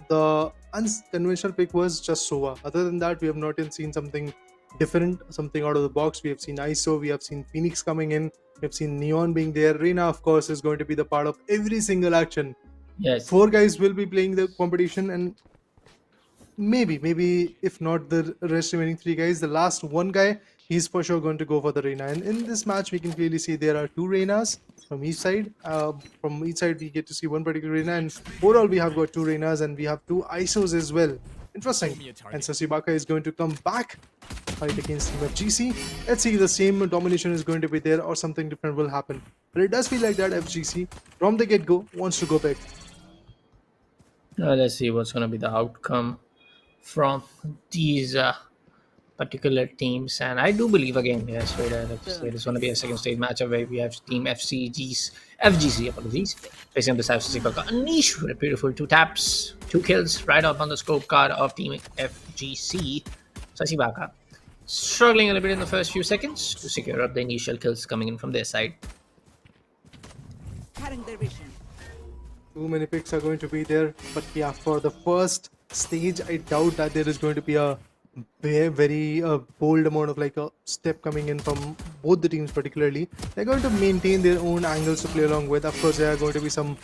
the unconventional pick was just Sova. Other than that, we have not yet seen something different, something out of the box. We have seen ISO, we have seen Phoenix coming in, we have seen Neon being there. Reina, of course, is going to be the part of every single action. Yes. 4 guys will be playing the competition, and maybe if not the rest remaining 3 guys, the last one guy, he's for sure going to go for the Reina. And in this match, we can clearly see there are 2 Reinas from each side. From each side, we get to see one particular Reina, and overall we have got 2 Reinas and we have 2 ISOs as well. Interesting. And Sassi Baka is going to come back, fight against Team FGC. Let's see if the same domination is going to be there or something different will happen. But it does feel like that FGC from the get-go wants to go back. Let's see what's going to be the outcome from these particular teams. And I do believe again, yes, Raider, there's going to be a second stage matchup where we have Team FGC, apologies, facing the Sassi Baka. A niche with a beautiful 2 taps, 2 kills right up on the scope card of Team FGC. Sassi Baka struggling a little bit in the first few seconds to secure up the initial kills coming in from their side. Too many picks are going to be there, but yeah, for the first stage, I doubt that there is going to be a very bold amount of like a step coming in from both the teams. Particularly, they're going to maintain their own angles to play along with. Of course, there are going to be some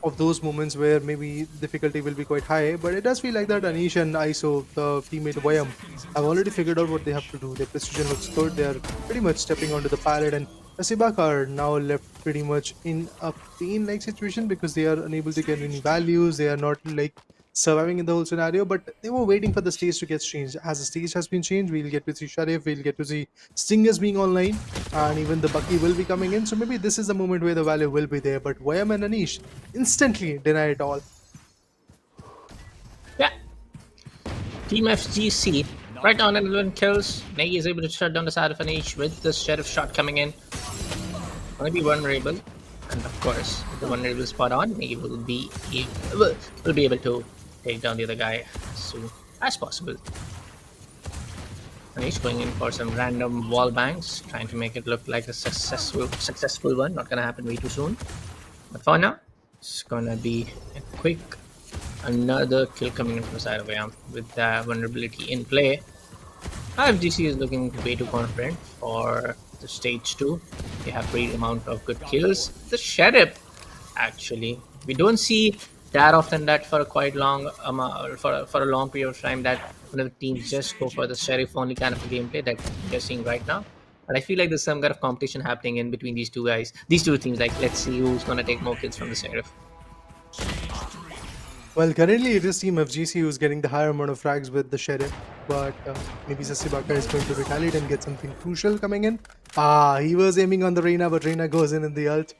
of those moments where maybe difficulty will be quite high, but it does feel like that Anish and ISO, the teammate Vyam, have already figured out what they have to do. Their precision looks good. They're pretty much stepping onto the pallet, and Sibak are now left pretty much in a pain-like situation because they are unable to get any values. They are not like surviving in the whole scenario, but they were waiting for the stage to get changed. As the stage has been changed, we'll get to see Sharif, we'll get to see Stingers being online, and even the Bucky will be coming in. So maybe this is the moment where the value will be there. But Vyam and Anish instantly deny it all. Yeah. Team FGC right on 11 kills. Negi is able to shut down the side of Anish with the Sheriff shot coming in. Gonna be vulnerable, and of course, with the vulnerable spot on, Negi will be able to take down the other guy as soon as possible. Anish going in for some random wall bangs, trying to make it look like a successful one. Not gonna happen way too soon. But for now, it's gonna be a quick another kill coming in from the side of Vyam with that vulnerability in play. FGC is looking way too confident for the stage 2. They have great amount of good kills. The Sheriff, actually, we don't see that often that for a quite long for a long period of time that one of the teams just go for the Sheriff only kind of a gameplay that we're seeing right now. But I feel like there's some kind of competition happening in between these 2 guys, these 2 teams. Like, let's see who's gonna take more kills from the Sheriff. Well, currently it is Team FGC who's getting the higher amount of frags with the Sheriff, but maybe Sassi Baka is going to retaliate and get something crucial coming in. He was aiming on the Reina, but Reina goes in the ult.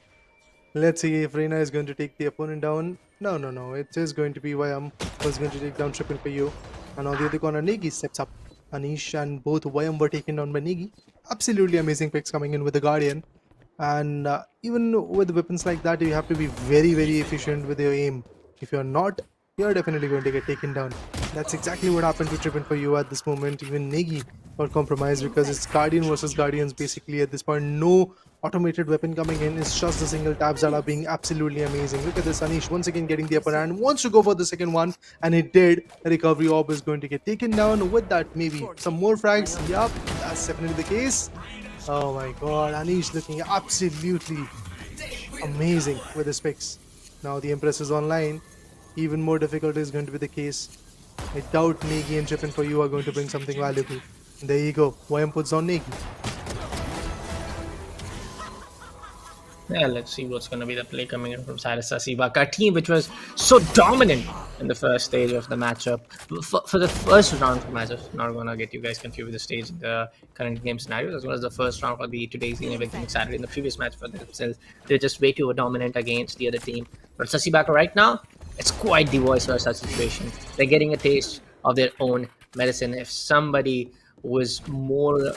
Let's see if Reina is going to take the opponent down. No. It is going to be Vyam who's going to take down Triple PU. And on the other corner, Negi steps up. Anish and both Vyam were taken down by Negi. Absolutely amazing picks coming in with the Guardian. And even with weapons like that, you have to be very, very efficient with your aim. If you're not, you're definitely going to get taken down. That's exactly what happened to Trippin for you at this moment. Even Negi got compromised because it's Guardian versus Guardians basically at this point. No automated weapon coming in. It's just the single tabs that are being absolutely amazing. Look at this. Anish once again getting the upper hand. Wants to go for the second one. And it did. The recovery orb is going to get taken down. With that, maybe some more frags. Yup, that's definitely the case. Oh my god. Anish looking absolutely amazing with his picks. Now the Empress is online. Even more difficult is going to be the case. I doubt Negi and Trippin for you are going to bring something valuable. There you go. YM puts on Negi. Yeah, let's see what's going to be the play coming in from Sassi. Baka team, which was so dominant in the first stage of the matchup. For the first round of the matchup, not going to get you guys confused with the stage in the current game scenarios, as well as the first round for the today's game Saturday in the previous match for themselves. They're just way too dominant against the other team. But Sassi Baka right now, it's quite the voice versa situation. They're getting a taste of their own medicine. If somebody was more,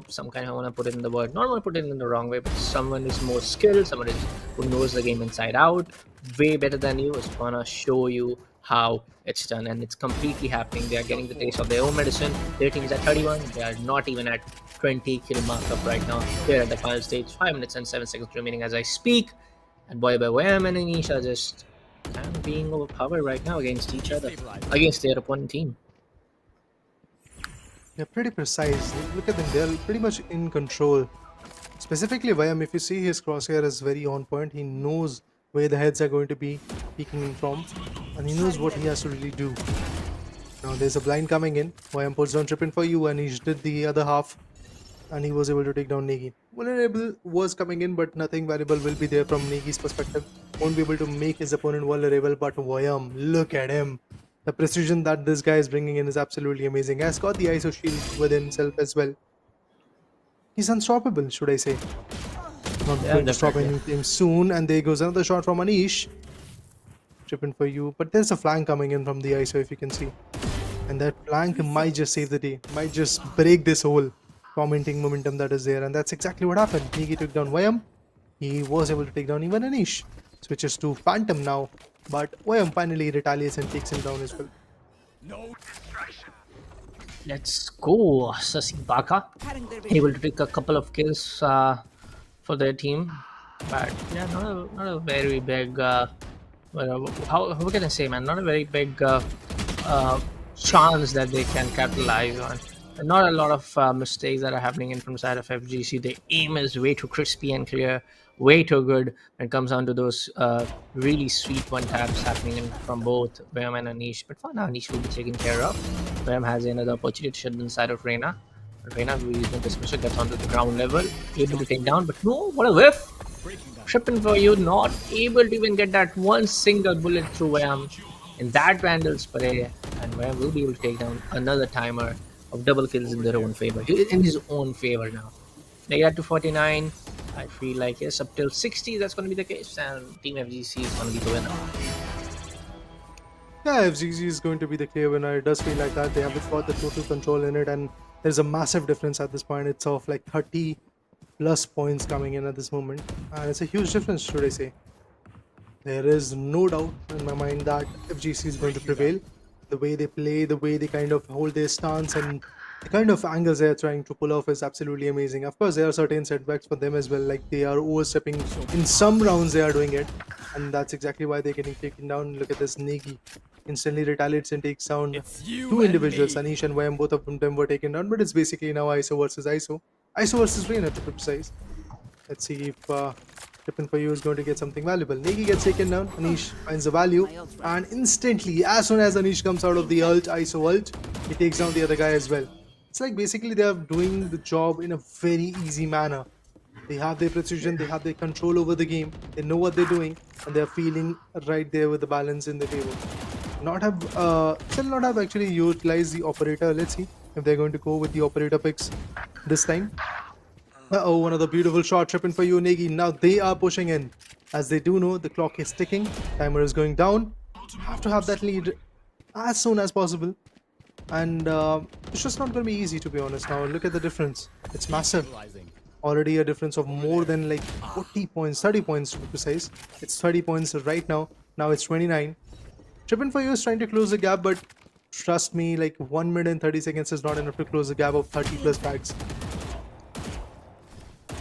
some kind of, I want to put it in the word, not want to put it in the wrong way, but someone is more skilled, someone who knows the game inside out, way better than you, is gonna show you how it's done, and it's completely happening. They are getting the taste of their own medicine. Their team is at 31. They are not even at 20 kill markup right now. They're at the final stage. 5 minutes and 7 seconds remaining as I speak, and boy by Wham and Anish are just kind of being overpowered right now against each other, against their opponent team. They're pretty precise. Look at them. They're pretty much in control. Specifically, Vyam, if you see his crosshair is very on point. He knows where the heads are going to be peeking from. And he knows what he has to really do. Now there's a blind coming in. Vyam puts down Trippin for you and he did the other half. And he was able to take down Negi. Vulnerable was coming in, but nothing valuable will be there from Negi's perspective. Won't be able to make his opponent vulnerable, but Vyam, look at him. The precision that this guy is bringing in is absolutely amazing. Has got the ISO shield within himself as well. He's unstoppable, should I say. Not going to stop anytime soon. And there goes another shot from Anish. Tripping for you. But there's a flank coming in from the ISO, if you can see. And that flank might just save the day. Might just break this whole commenting momentum that is there. And that's exactly what happened. Negi took down Vyam. He was able to take down even Anish. Switches to Phantom now. But Vyam finally retaliates and takes him down as well. No distraction. Let's go, Sassi Baka. Able to take a couple of kills for their team. But yeah, not a very big, how can I say, man? Not a very big chance that they can capitalize on. Not a lot of mistakes that are happening in from side of FGC. The aim is way too crispy and clear, way too good when it comes down to those really sweet one taps happening in from both Vam and Anish. But for now, Anish will be taken care of. Vam has another opportunity to shut inside of Reina. Reina will use the dismissal, gets onto the ground level, able to take down, but no, what a whiff! Tripping for you, not able to even get that one single bullet through Vam in that Vandal spray, and Vam will be able to take down another timer of double kills in their own favor, in his own favor now. They got to 49. I feel like yes, up till 60 that's going to be the case, and Team FGC is going to be the winner. Yeah, FGC is going to be the clear winner. It does feel like that. They haven't got the total control in it, and there's a massive difference at this point. It's of like 30 plus points coming in at this moment, and it's a huge difference, should I say. There is no doubt in my mind that FGC is going to prevail. The way they play, the way they kind of hold their stance, and the kind of angles they're trying to pull off is absolutely amazing. Of course, there are certain setbacks for them as well, like they are overstepping. In some rounds, they are doing it, and that's exactly why they're getting taken down. Look at this, Negi instantly retaliates and takes down two individuals. Anish and Vyam, both of them were taken down, but it's basically now ISO versus ISO. ISO versus Reina, to be precise. Let's see if Trippin for you is going to get something valuable. Negi gets taken down. Anish finds the value, and instantly, as soon as Anish comes out of the ult, ISO ult, he takes down the other guy as well. It's like basically they are doing the job in a very easy manner. They have their precision, they have their control over the game, they know what they're doing, and they're feeling right there with the balance in the table. Still not have actually utilized the operator. Let's see if they're going to go with the operator picks this time. Oh, another beautiful shot, Trippin for you, Negi. Now they are pushing in. As they do know, the clock is ticking. Timer is going down. Have to have that lead as soon as possible. And it's just not going to be easy, to be honest. Now look at the difference. It's massive. Already a difference of more than like 40 points, 30 points to be precise. It's 30 points right now. Now it's 29. Trippin for you is trying to close the gap, but Trust me, like 1 minute and 30 seconds is not enough to close a gap of 30 plus frags.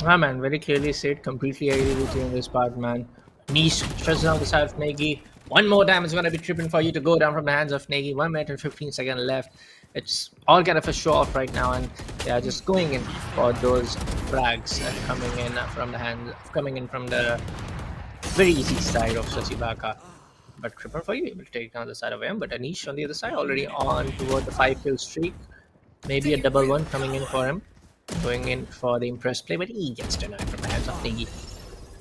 Ah, man, very clearly said. Completely agree with you in this part, man. Niche stretches out the side of Nagy. One more time, it's going to be tripping for you to go down from the hands of Nagy. 1 minute and 15 seconds left. It's all kind of a show off right now, and they are just going in for those frags coming in from the very easy side of Sassi Baka. But triple for you, able to take down the side of him. But Anish on the other side, already on toward the 5-kill streak. Maybe a double one coming in for him. Going in for the impress play, but he gets denied from the hands of Negi.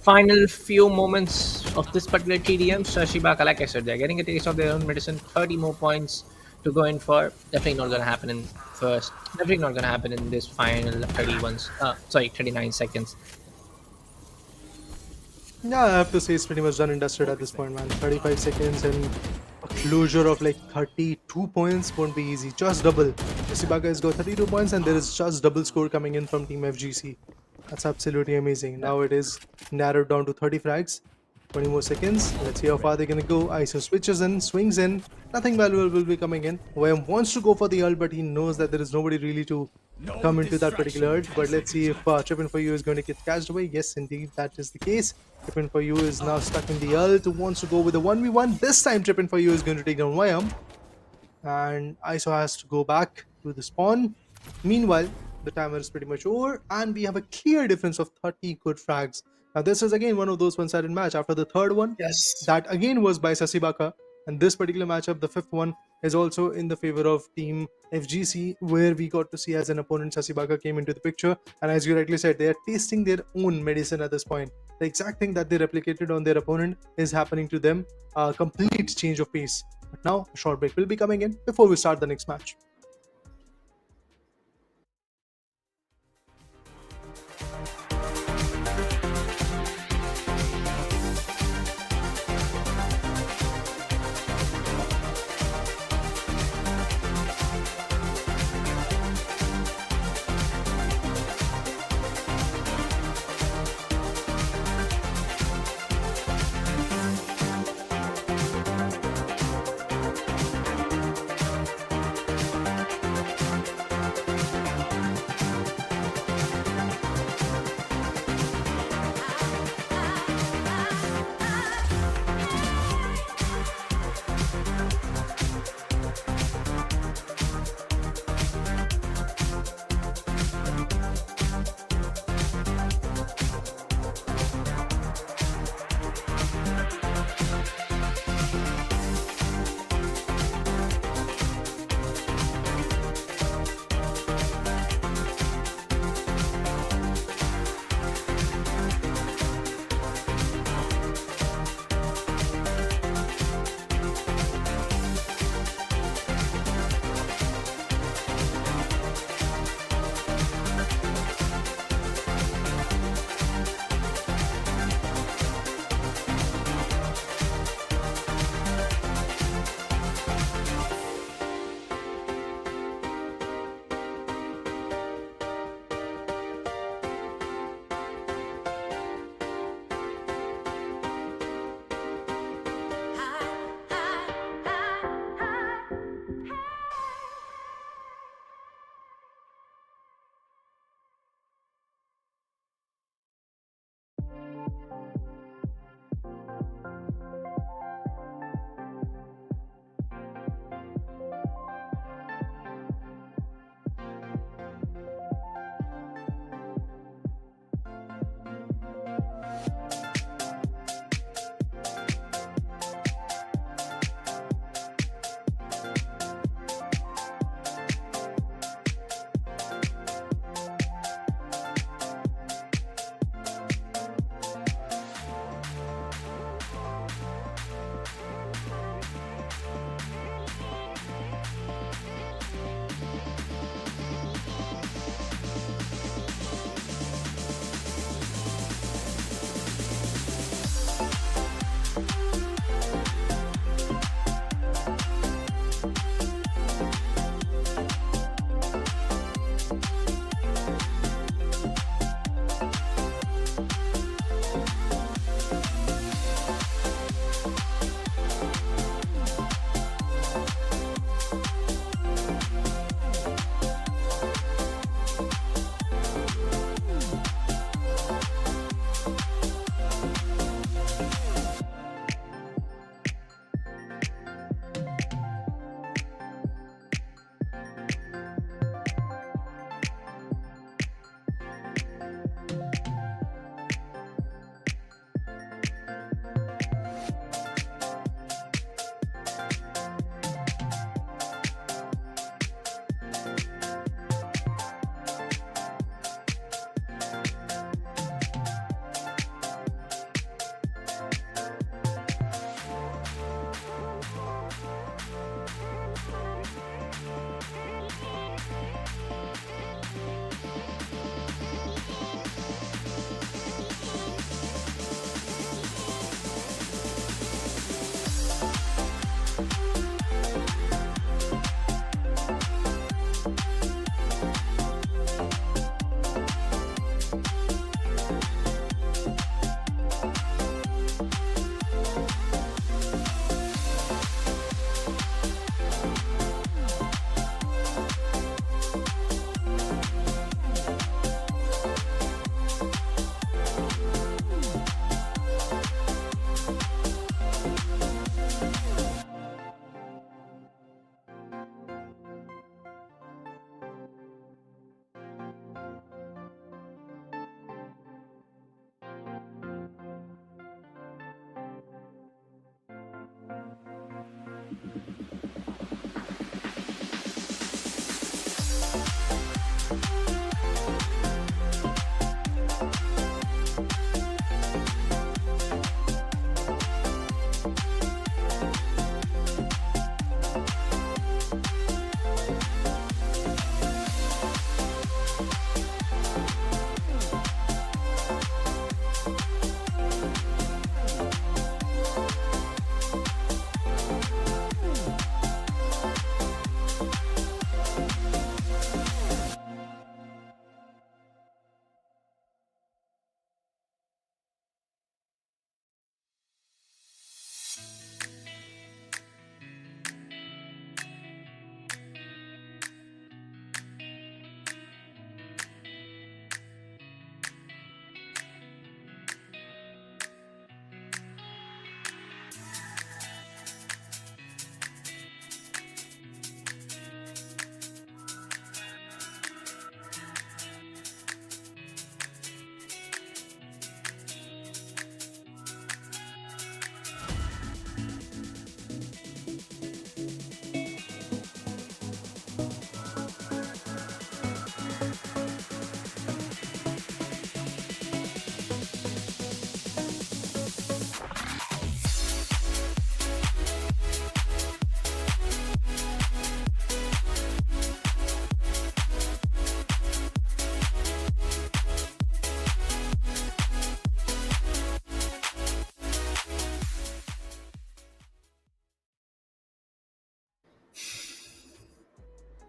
Final few moments of this particular TDM, Sassi Baka, like I said, they're getting a taste of their own medicine. 30 more points to go in for. Definitely not going to happen in first. Definitely not going to happen in this final 39 seconds. Yeah, I have to say it's pretty much done and dusted at this point, man. 35 seconds and a closure of like 32 points won't be easy. Just double. Sassi Baka has got 32 points and there is just double score coming in from Team FGC. That's absolutely amazing. Now it is narrowed down to 30 frags. 20 more seconds. Let's see how far they're gonna go. ISO switches in, swings in. Nothing valuable will be coming in. Wham wants to go for the ult, but he knows that there is nobody really to come into that particular ult. But let's see if Trippin for you is going to get catched away. Yes, indeed, that is the case. Trippin for you is now stuck in the ult. Wants to go with a 1v1. This time, Trippin for you is going to take down Wham. And ISO has to go back to the spawn. Meanwhile, the timer is pretty much over, and we have a clear difference of 30 good frags. Now, this is again one of those one-sided match. After the third one, Yes. that again was by Sassi Baka, and this particular matchup, the fifth one, is also in the favor of Team FGC, where we got to see as an opponent Sassi Baka came into the picture. And as you rightly said, they are tasting their own medicine at this point. The exact thing that they replicated on their opponent is happening to them. A complete change of pace. But now, a short break will be coming in before we start the next match.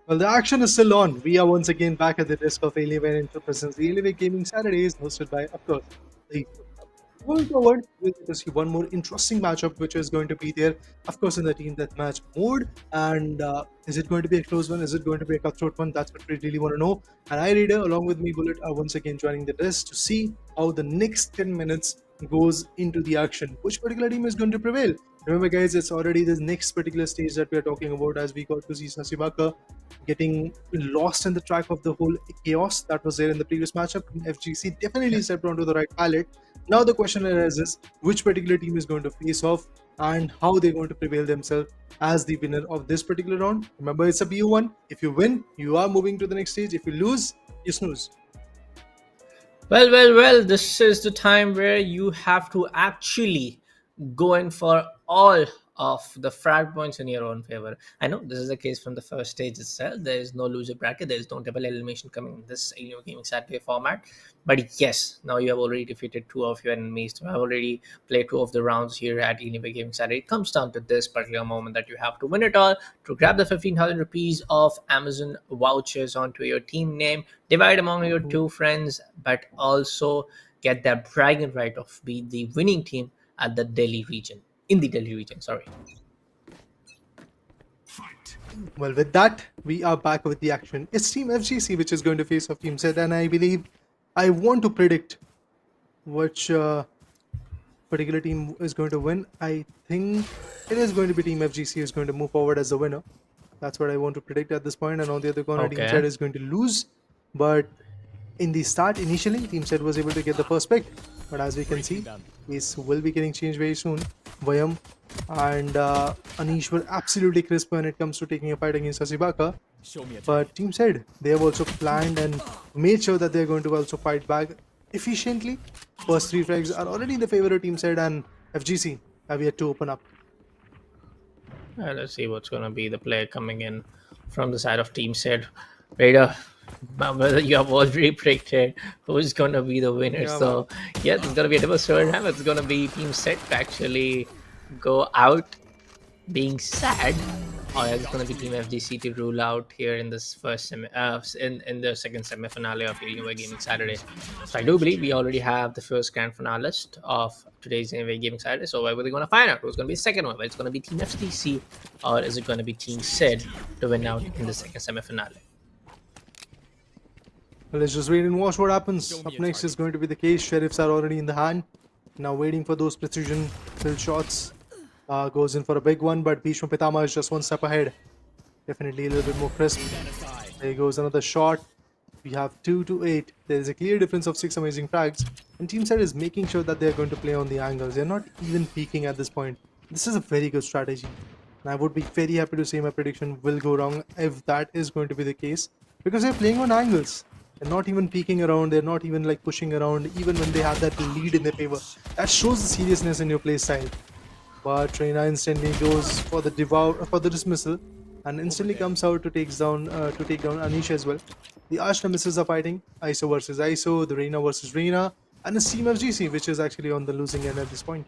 Well, the action is still on. We are once again back at the desk of Alienware Enterprises. The Alienware Gaming Saturday is hosted by, of course, the Going forward, we're going to see one more interesting matchup, which is going to be there, of course, in the team deathmatch mode. And is it going to be a close one? Is it going to be a cutthroat one? That's what we really want to know. And I, Reader, along with me, Bullet, are once again joining the desk to see how the next 10 minutes goes into the action. Which particular team is going to prevail? Remember, guys, it's already this next particular stage that we are talking about, as we got to see Sassi Baka getting lost in the track of the whole chaos that was there in the previous matchup. FGC definitely stepped onto the right palette. Now the question arises, which particular team is going to face off and how they're going to prevail themselves as the winner of this particular round. Remember, it's a BU1. If you win, you are moving to the next stage. If you lose, you snooze. Well, this is the time where you have to actually go in for all of the frag points in your own favor. I know this is the case from the first stage itself. There is no loser bracket, there is no double elimination coming in this gaming Saturday format. But yes, now you have already defeated two of your enemies. You have already played two of the rounds here at Alienware Gaming Saturday. It comes down to this particular moment that you have to win it all to grab the 15,000 rupees of Amazon vouchers onto your team name, divide among your two friends, but also get that bragging right of being the winning team at the Delhi region. In the Delhi region, sorry. Well, with that, we are back with the action. It's Team FGC which is going to face off Team Z, and I believe I want to predict which particular team is going to win. I think it is going to be Team FGC who is going to move forward as the winner. That's what I want to predict at this point. And on the other corner, Team Z is going to lose. But in the start, initially, Team Z was able to get the first pick. But as we can see, this will be getting changed very soon. Vayam and Anish were absolutely crisp when it comes to taking a fight against Sassi Baka. But Team said they have also planned and made sure that they're going to also fight back efficiently. First three frags are already in the favor of Team said, and FGC have yet to open up. Let's see what's going to be the player coming in from the side of Team said. Raider, whether you have already predicted who's going to be the winner. Yeah, so, yes, it's going to be a double story now. It's going to be Team Set to actually go out being sad. Or it's going to be Team FGC to rule out here in this first in the second semi-finale of Alienware Gaming Saturday. So I do believe we already have the first grand finalist of today's Alienware Gaming Saturday. So where are we going to find out who's going to be the second one? Well, it's going to be Team FGC, or is it going to be Team Sid to win out in the second semi-finale? Well, let's just wait and watch what happens. Up next is going to be the case. Sheriffs are already in the hand. Now waiting for those precision kill shots. Goes in for a big one, but Bhishma Pitama is just one step ahead. Definitely a little bit more crisp. There goes another shot. We have 2 to 8. There is a clear difference of 6 amazing frags. And Team Side is making sure that they are going to play on the angles. They're not even peeking at this point. This is a very good strategy. And I would be very happy to say my prediction will go wrong if that is going to be the case. Because they're playing on angles. They're not even peeking around. They're not even like pushing around even when they have that lead in their favor. That shows the seriousness in your play style. But Reina instantly goes for the dismissal, and instantly comes out to take down Anish as well. The arch nemesis are fighting ISO versus ISO, the Reina versus Reina, and the Team FGC, which is actually on the losing end at this point.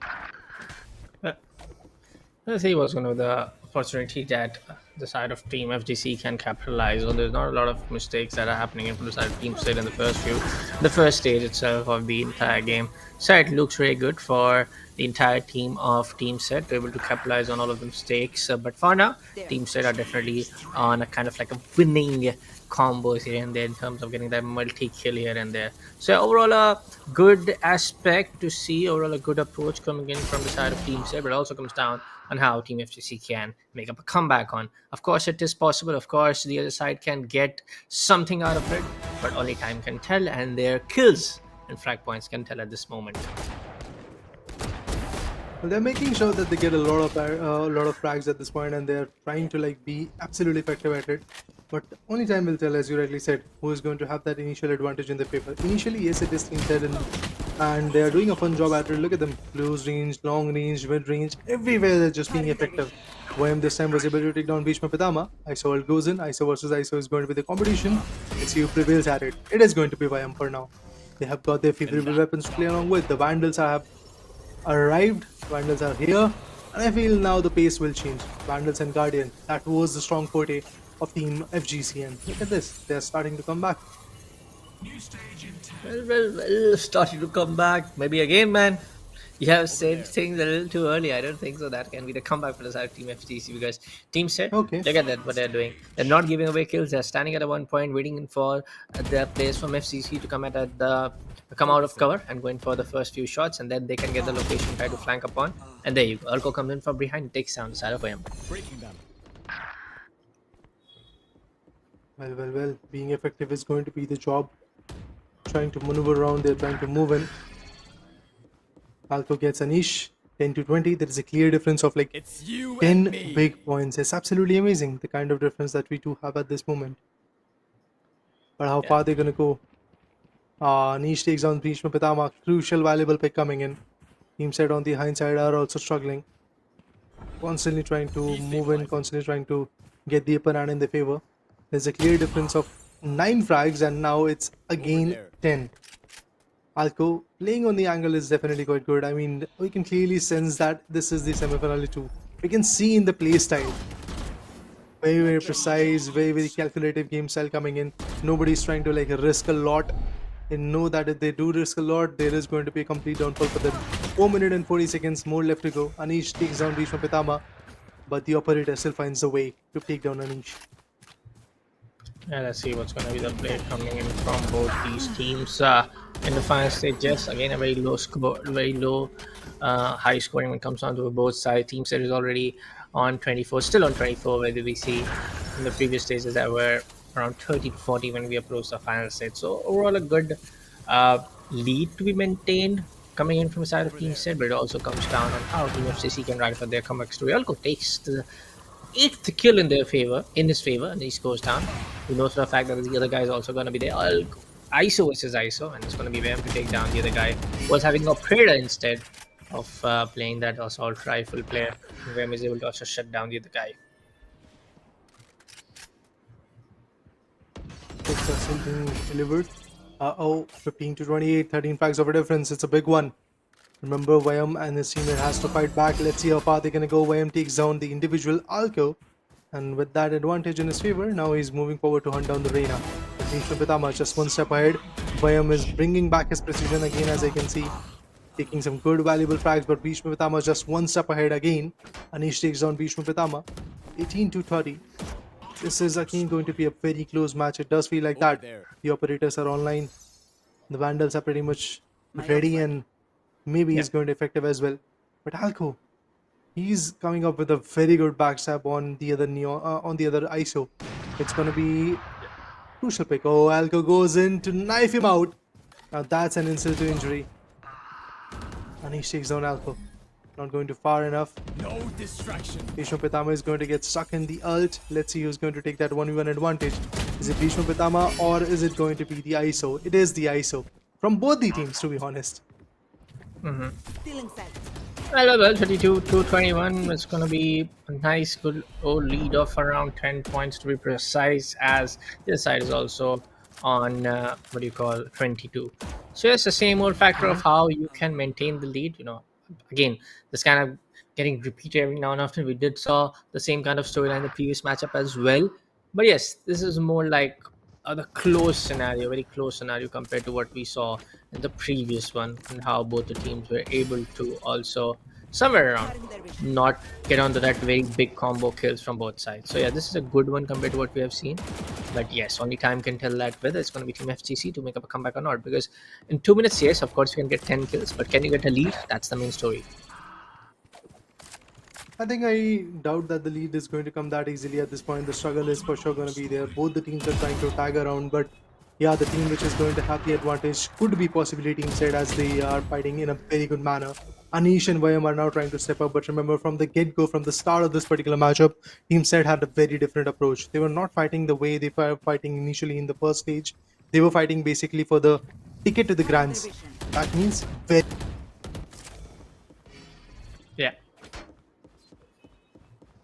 Let's see what's going to be the opportunity that the side of Team FGC can capitalize on. There's not a lot of mistakes that are happening from the side of Team State in the first stage itself of the entire game. So it looks very good for the entire team of Team Set to be able to capitalize on all of the mistakes. But for now, Team Set are definitely on a kind of like a winning combos here and there in terms of getting that multi-kill here and there. So overall a good aspect to see, overall a good approach coming in from the side of Team Set, but it also comes down on how Team FGC can make up a comeback on. Of course, it is possible. Of course, the other side can get something out of it, but only time can tell, and their kills and frag points can tell at this moment. Well, they're making sure that they get a lot of frags at this point, and they're trying to like be absolutely effective at it. But only time will tell, as you rightly said, who is going to have that initial advantage in the paper. Initially, yes, it is Team Ted, and they are doing a fun job at it. Look at them, close range, long range, mid range, everywhere they're just being effective. Vayam this time was able to take down Bhishma Pitama. ISO ult goes in. ISO versus ISO is going to be the competition. Let's see who prevails at it. It is going to be Vayam for now. They have got their favorable weapons to play along with. The Vandals have arrived. Vandals are here. And I feel now the pace will change. Vandals and Guardian. That was the strong forte of Team FGC. And look at this, they're starting to come back. Well, starting to come back. Maybe again, man. You have said things a little too early. I don't think so. That can be the comeback for the side of Team FTC because Team said, Okay. look at that, what they're doing. They're not giving away kills. They're standing at a one point, waiting for their players from FCC to come out of cover and going for the first few shots, and then they can get the location, try to flank upon. And there you go. Urko comes in from behind, takes down the side of him. Well. Being effective is going to be the job. Trying to maneuver around, they're trying to move in. Alco gets a niche, 10 to 20. There is a clear difference of like 10 big points. It's absolutely amazing the kind of difference that we do have at this moment. But how far they're gonna go? Niche takes down Bhishma Pitama. Crucial, valuable pick coming in. Team set on the hindsight are also struggling. Constantly trying to move in, constantly trying to get the upper hand in their favor. There's a clear difference of 9 frags, and now it's again 10. Alco playing on the angle is definitely quite good. I mean, we can clearly sense that this is the semi-finale too. We can see in the play style. Very precise, very calculative game style coming in. Nobody's trying to like risk a lot. They know that if they do risk a lot, there is going to be a complete downfall for them. 4 minutes and 40 seconds more left to go. Anish takes down Bhishma Pitama, but the operator still finds a way to take down Anish. Yeah, let's see what's going to be the play coming in from both these teams in the final stage. Yes, again a very low score, high scoring when it comes down to both sides. Team set is already on 24, still on 24. Whether we see in the previous stages that were around 30 to 40 when we approach the final stage. So overall, a good lead to be maintained coming in from the side of Team set, but it also comes down on how Team FCC can ride for their comeback story. Alco takes the 8th kill in his favor, and he scores down. We know for the fact that the other guy is also going to be there. ISO versus ISO, and it's going to be them to take down the other guy who was having a Operator instead of playing that assault rifle player. Vem is able to also shut down the other guy. Successful being delivered. 15 to 28, 13 frags of a difference. It's a big one. Remember, Vyam and his teammate has to fight back. Let's see how far they're gonna go. Vyam takes down the individual Alco, and with that advantage in his favor, now he's moving forward to hunt down the Reina. Bhishma Pitama just one step ahead. Vyam is bringing back his precision again, as I can see, taking some good valuable frags, but Bhishma Pitama just one step ahead again. Anish takes down Bhishma Pitama, 18 to 30. This is again going to be a very close match. It does feel like that. The operators are online. The Vandals are pretty much ready, and maybe he's going to effective as well. But Alco, he's coming up with a very good backstab on the other ISO. It's going to be crucial pick. Oh, Alco goes in to knife him out. Now that's an insult to injury. Anish takes down Alco. Not going too far enough. No distraction. Bhishma Pitama is going to get stuck in the ult. Let's see who's going to take that 1v1 advantage. Is it Bhishma Pitama or is it going to be the ISO? It is the ISO. From both the teams, to be honest. Stealing set. Well, 32 to 21. It's going to be a nice, good old lead of around 10 points to be precise, as this side is also on 22. So it's the same old factor of how you can maintain the lead. Again, this kind of getting repeated every now and often. We did saw the same kind of storyline in the previous matchup as well. But yes, this is more like the close scenario, very close scenario compared to what we saw in the previous one, and how both the teams were able to also somewhere around not get onto that very big combo kills from both sides. So yeah, this is a good one compared to what we have seen. But yes, only time can tell that whether it's going to be Team FCC to make up a comeback or not. Because in 2 minutes, yes, of course you can get 10 kills, but can you get a lead? That's the main story. I think I doubt that the lead is going to come that easily at this point. The struggle is for sure going to be there. Both the teams are trying to tag around, but yeah, the team which is going to have the advantage could be possibly Team Set, as they are fighting in a very good manner. Anish and Vyam are now trying to step up, but remember, from the get-go, from the start of this particular matchup, Team Set had a very different approach. They were not fighting the way they were fighting initially in the first stage. They were fighting basically for the ticket to the Grands. That means very... Yeah.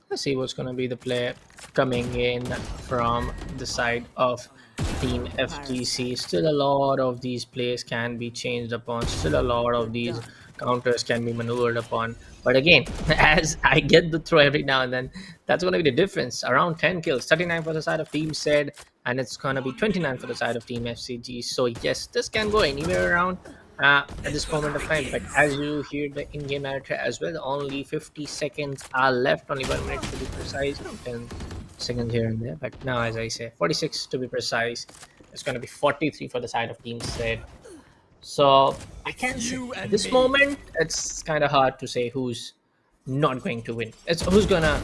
Let's see what's going to be the play coming in from the side of Team FGC. Still a lot of these plays can be changed upon. Still a lot of these counters can be maneuvered upon. But again, as I get the throw every now and then, that's going to be the difference. Around 10 kills, 39 for the side of Team Said, and it's going to be 29 for the side of Team FCG. So yes, this can go anywhere around at this moment of time. But as you hear the in-game narrator as well, only 50 seconds are left, only 1 minute to be precise, 10 seconds here and there. But now, as I say, 46 to be precise. It's going to be 43 for the side of Team Said. So I can't say. At this moment, it's kind of hard to say who's not going to win. It's who's gonna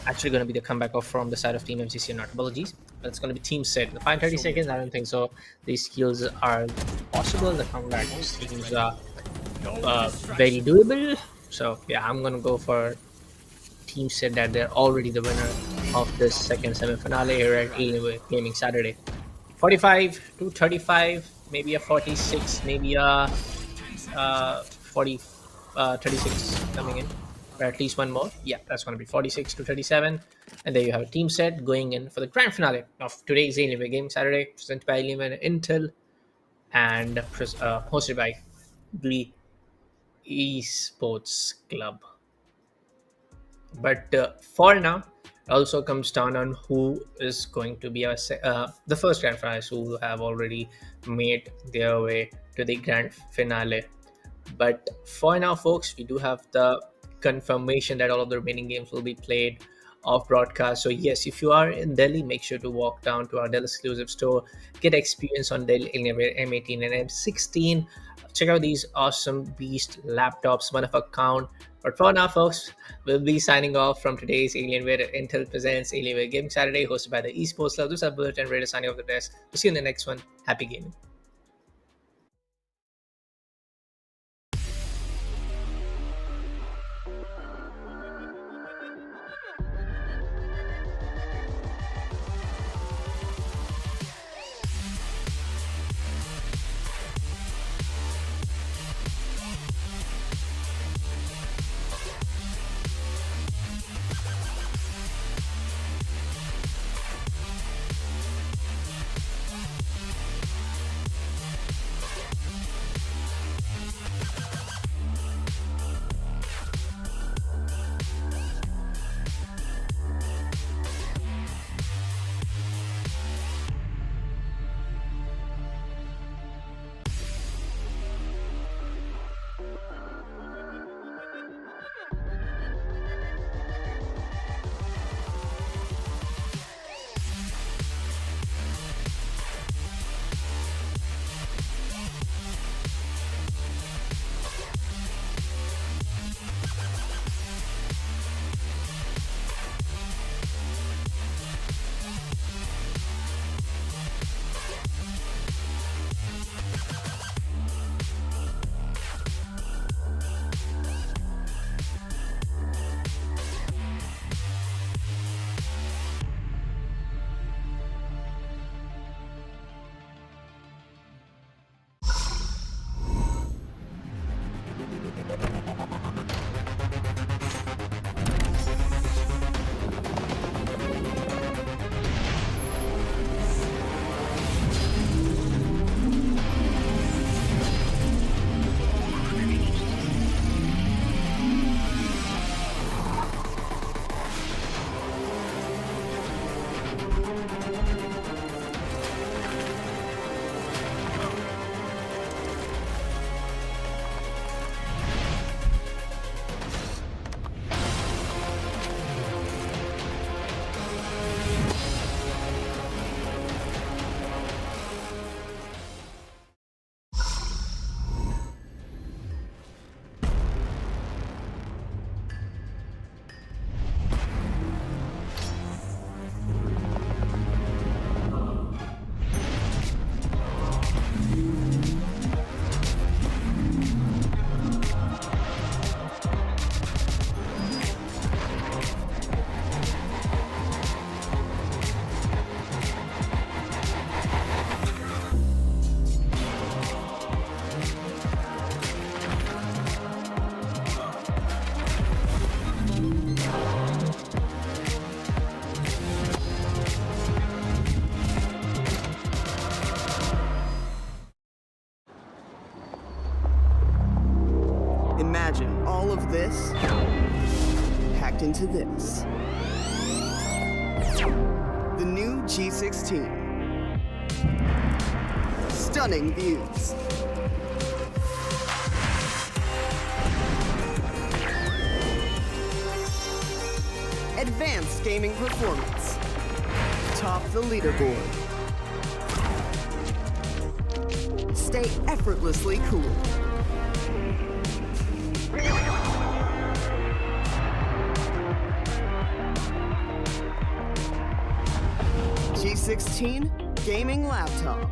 actually gonna be the comeback of from the side of Team MCC or not. Apologies, but it's gonna be Team Set. The 5:30 seconds, I don't think so. These skills are possible. The comeback seems very doable. So yeah, I'm gonna go for Team Set that they're already the winner of this second semi-finale here at Alienware Gaming Saturday. 45 to 35, maybe a 46, maybe a 36 coming in, or at least one more. Yeah, that's going to be 46 to 37. And there you have a Team Set going in for the grand finale of today's Alienware Gaming Saturday, presented by Alienware Intel and hosted by the Esports Club. But for now, it also comes down on who is going to be the first grand finalists who have already made their way to the grand finale. But for now, folks, we do have the confirmation that all of the remaining games will be played off broadcast. So yes, if you are in Delhi, make sure to walk down to our Dell exclusive store, get experience on Dell Alienware M18 and M16. Check out these awesome beast laptops, one of a kind. But for now, folks, we'll be signing off from today's Alienware Intel Presents Alienware Gaming Saturday, hosted by the Esports Club. This is Bullet and Raider signing off the desk. We'll see you in the next one. Happy gaming. Imagine all of this packed into this. The new G16. Stunning views. Advanced gaming performance. Top the leaderboard. Stay effortlessly cool. G16 gaming laptop.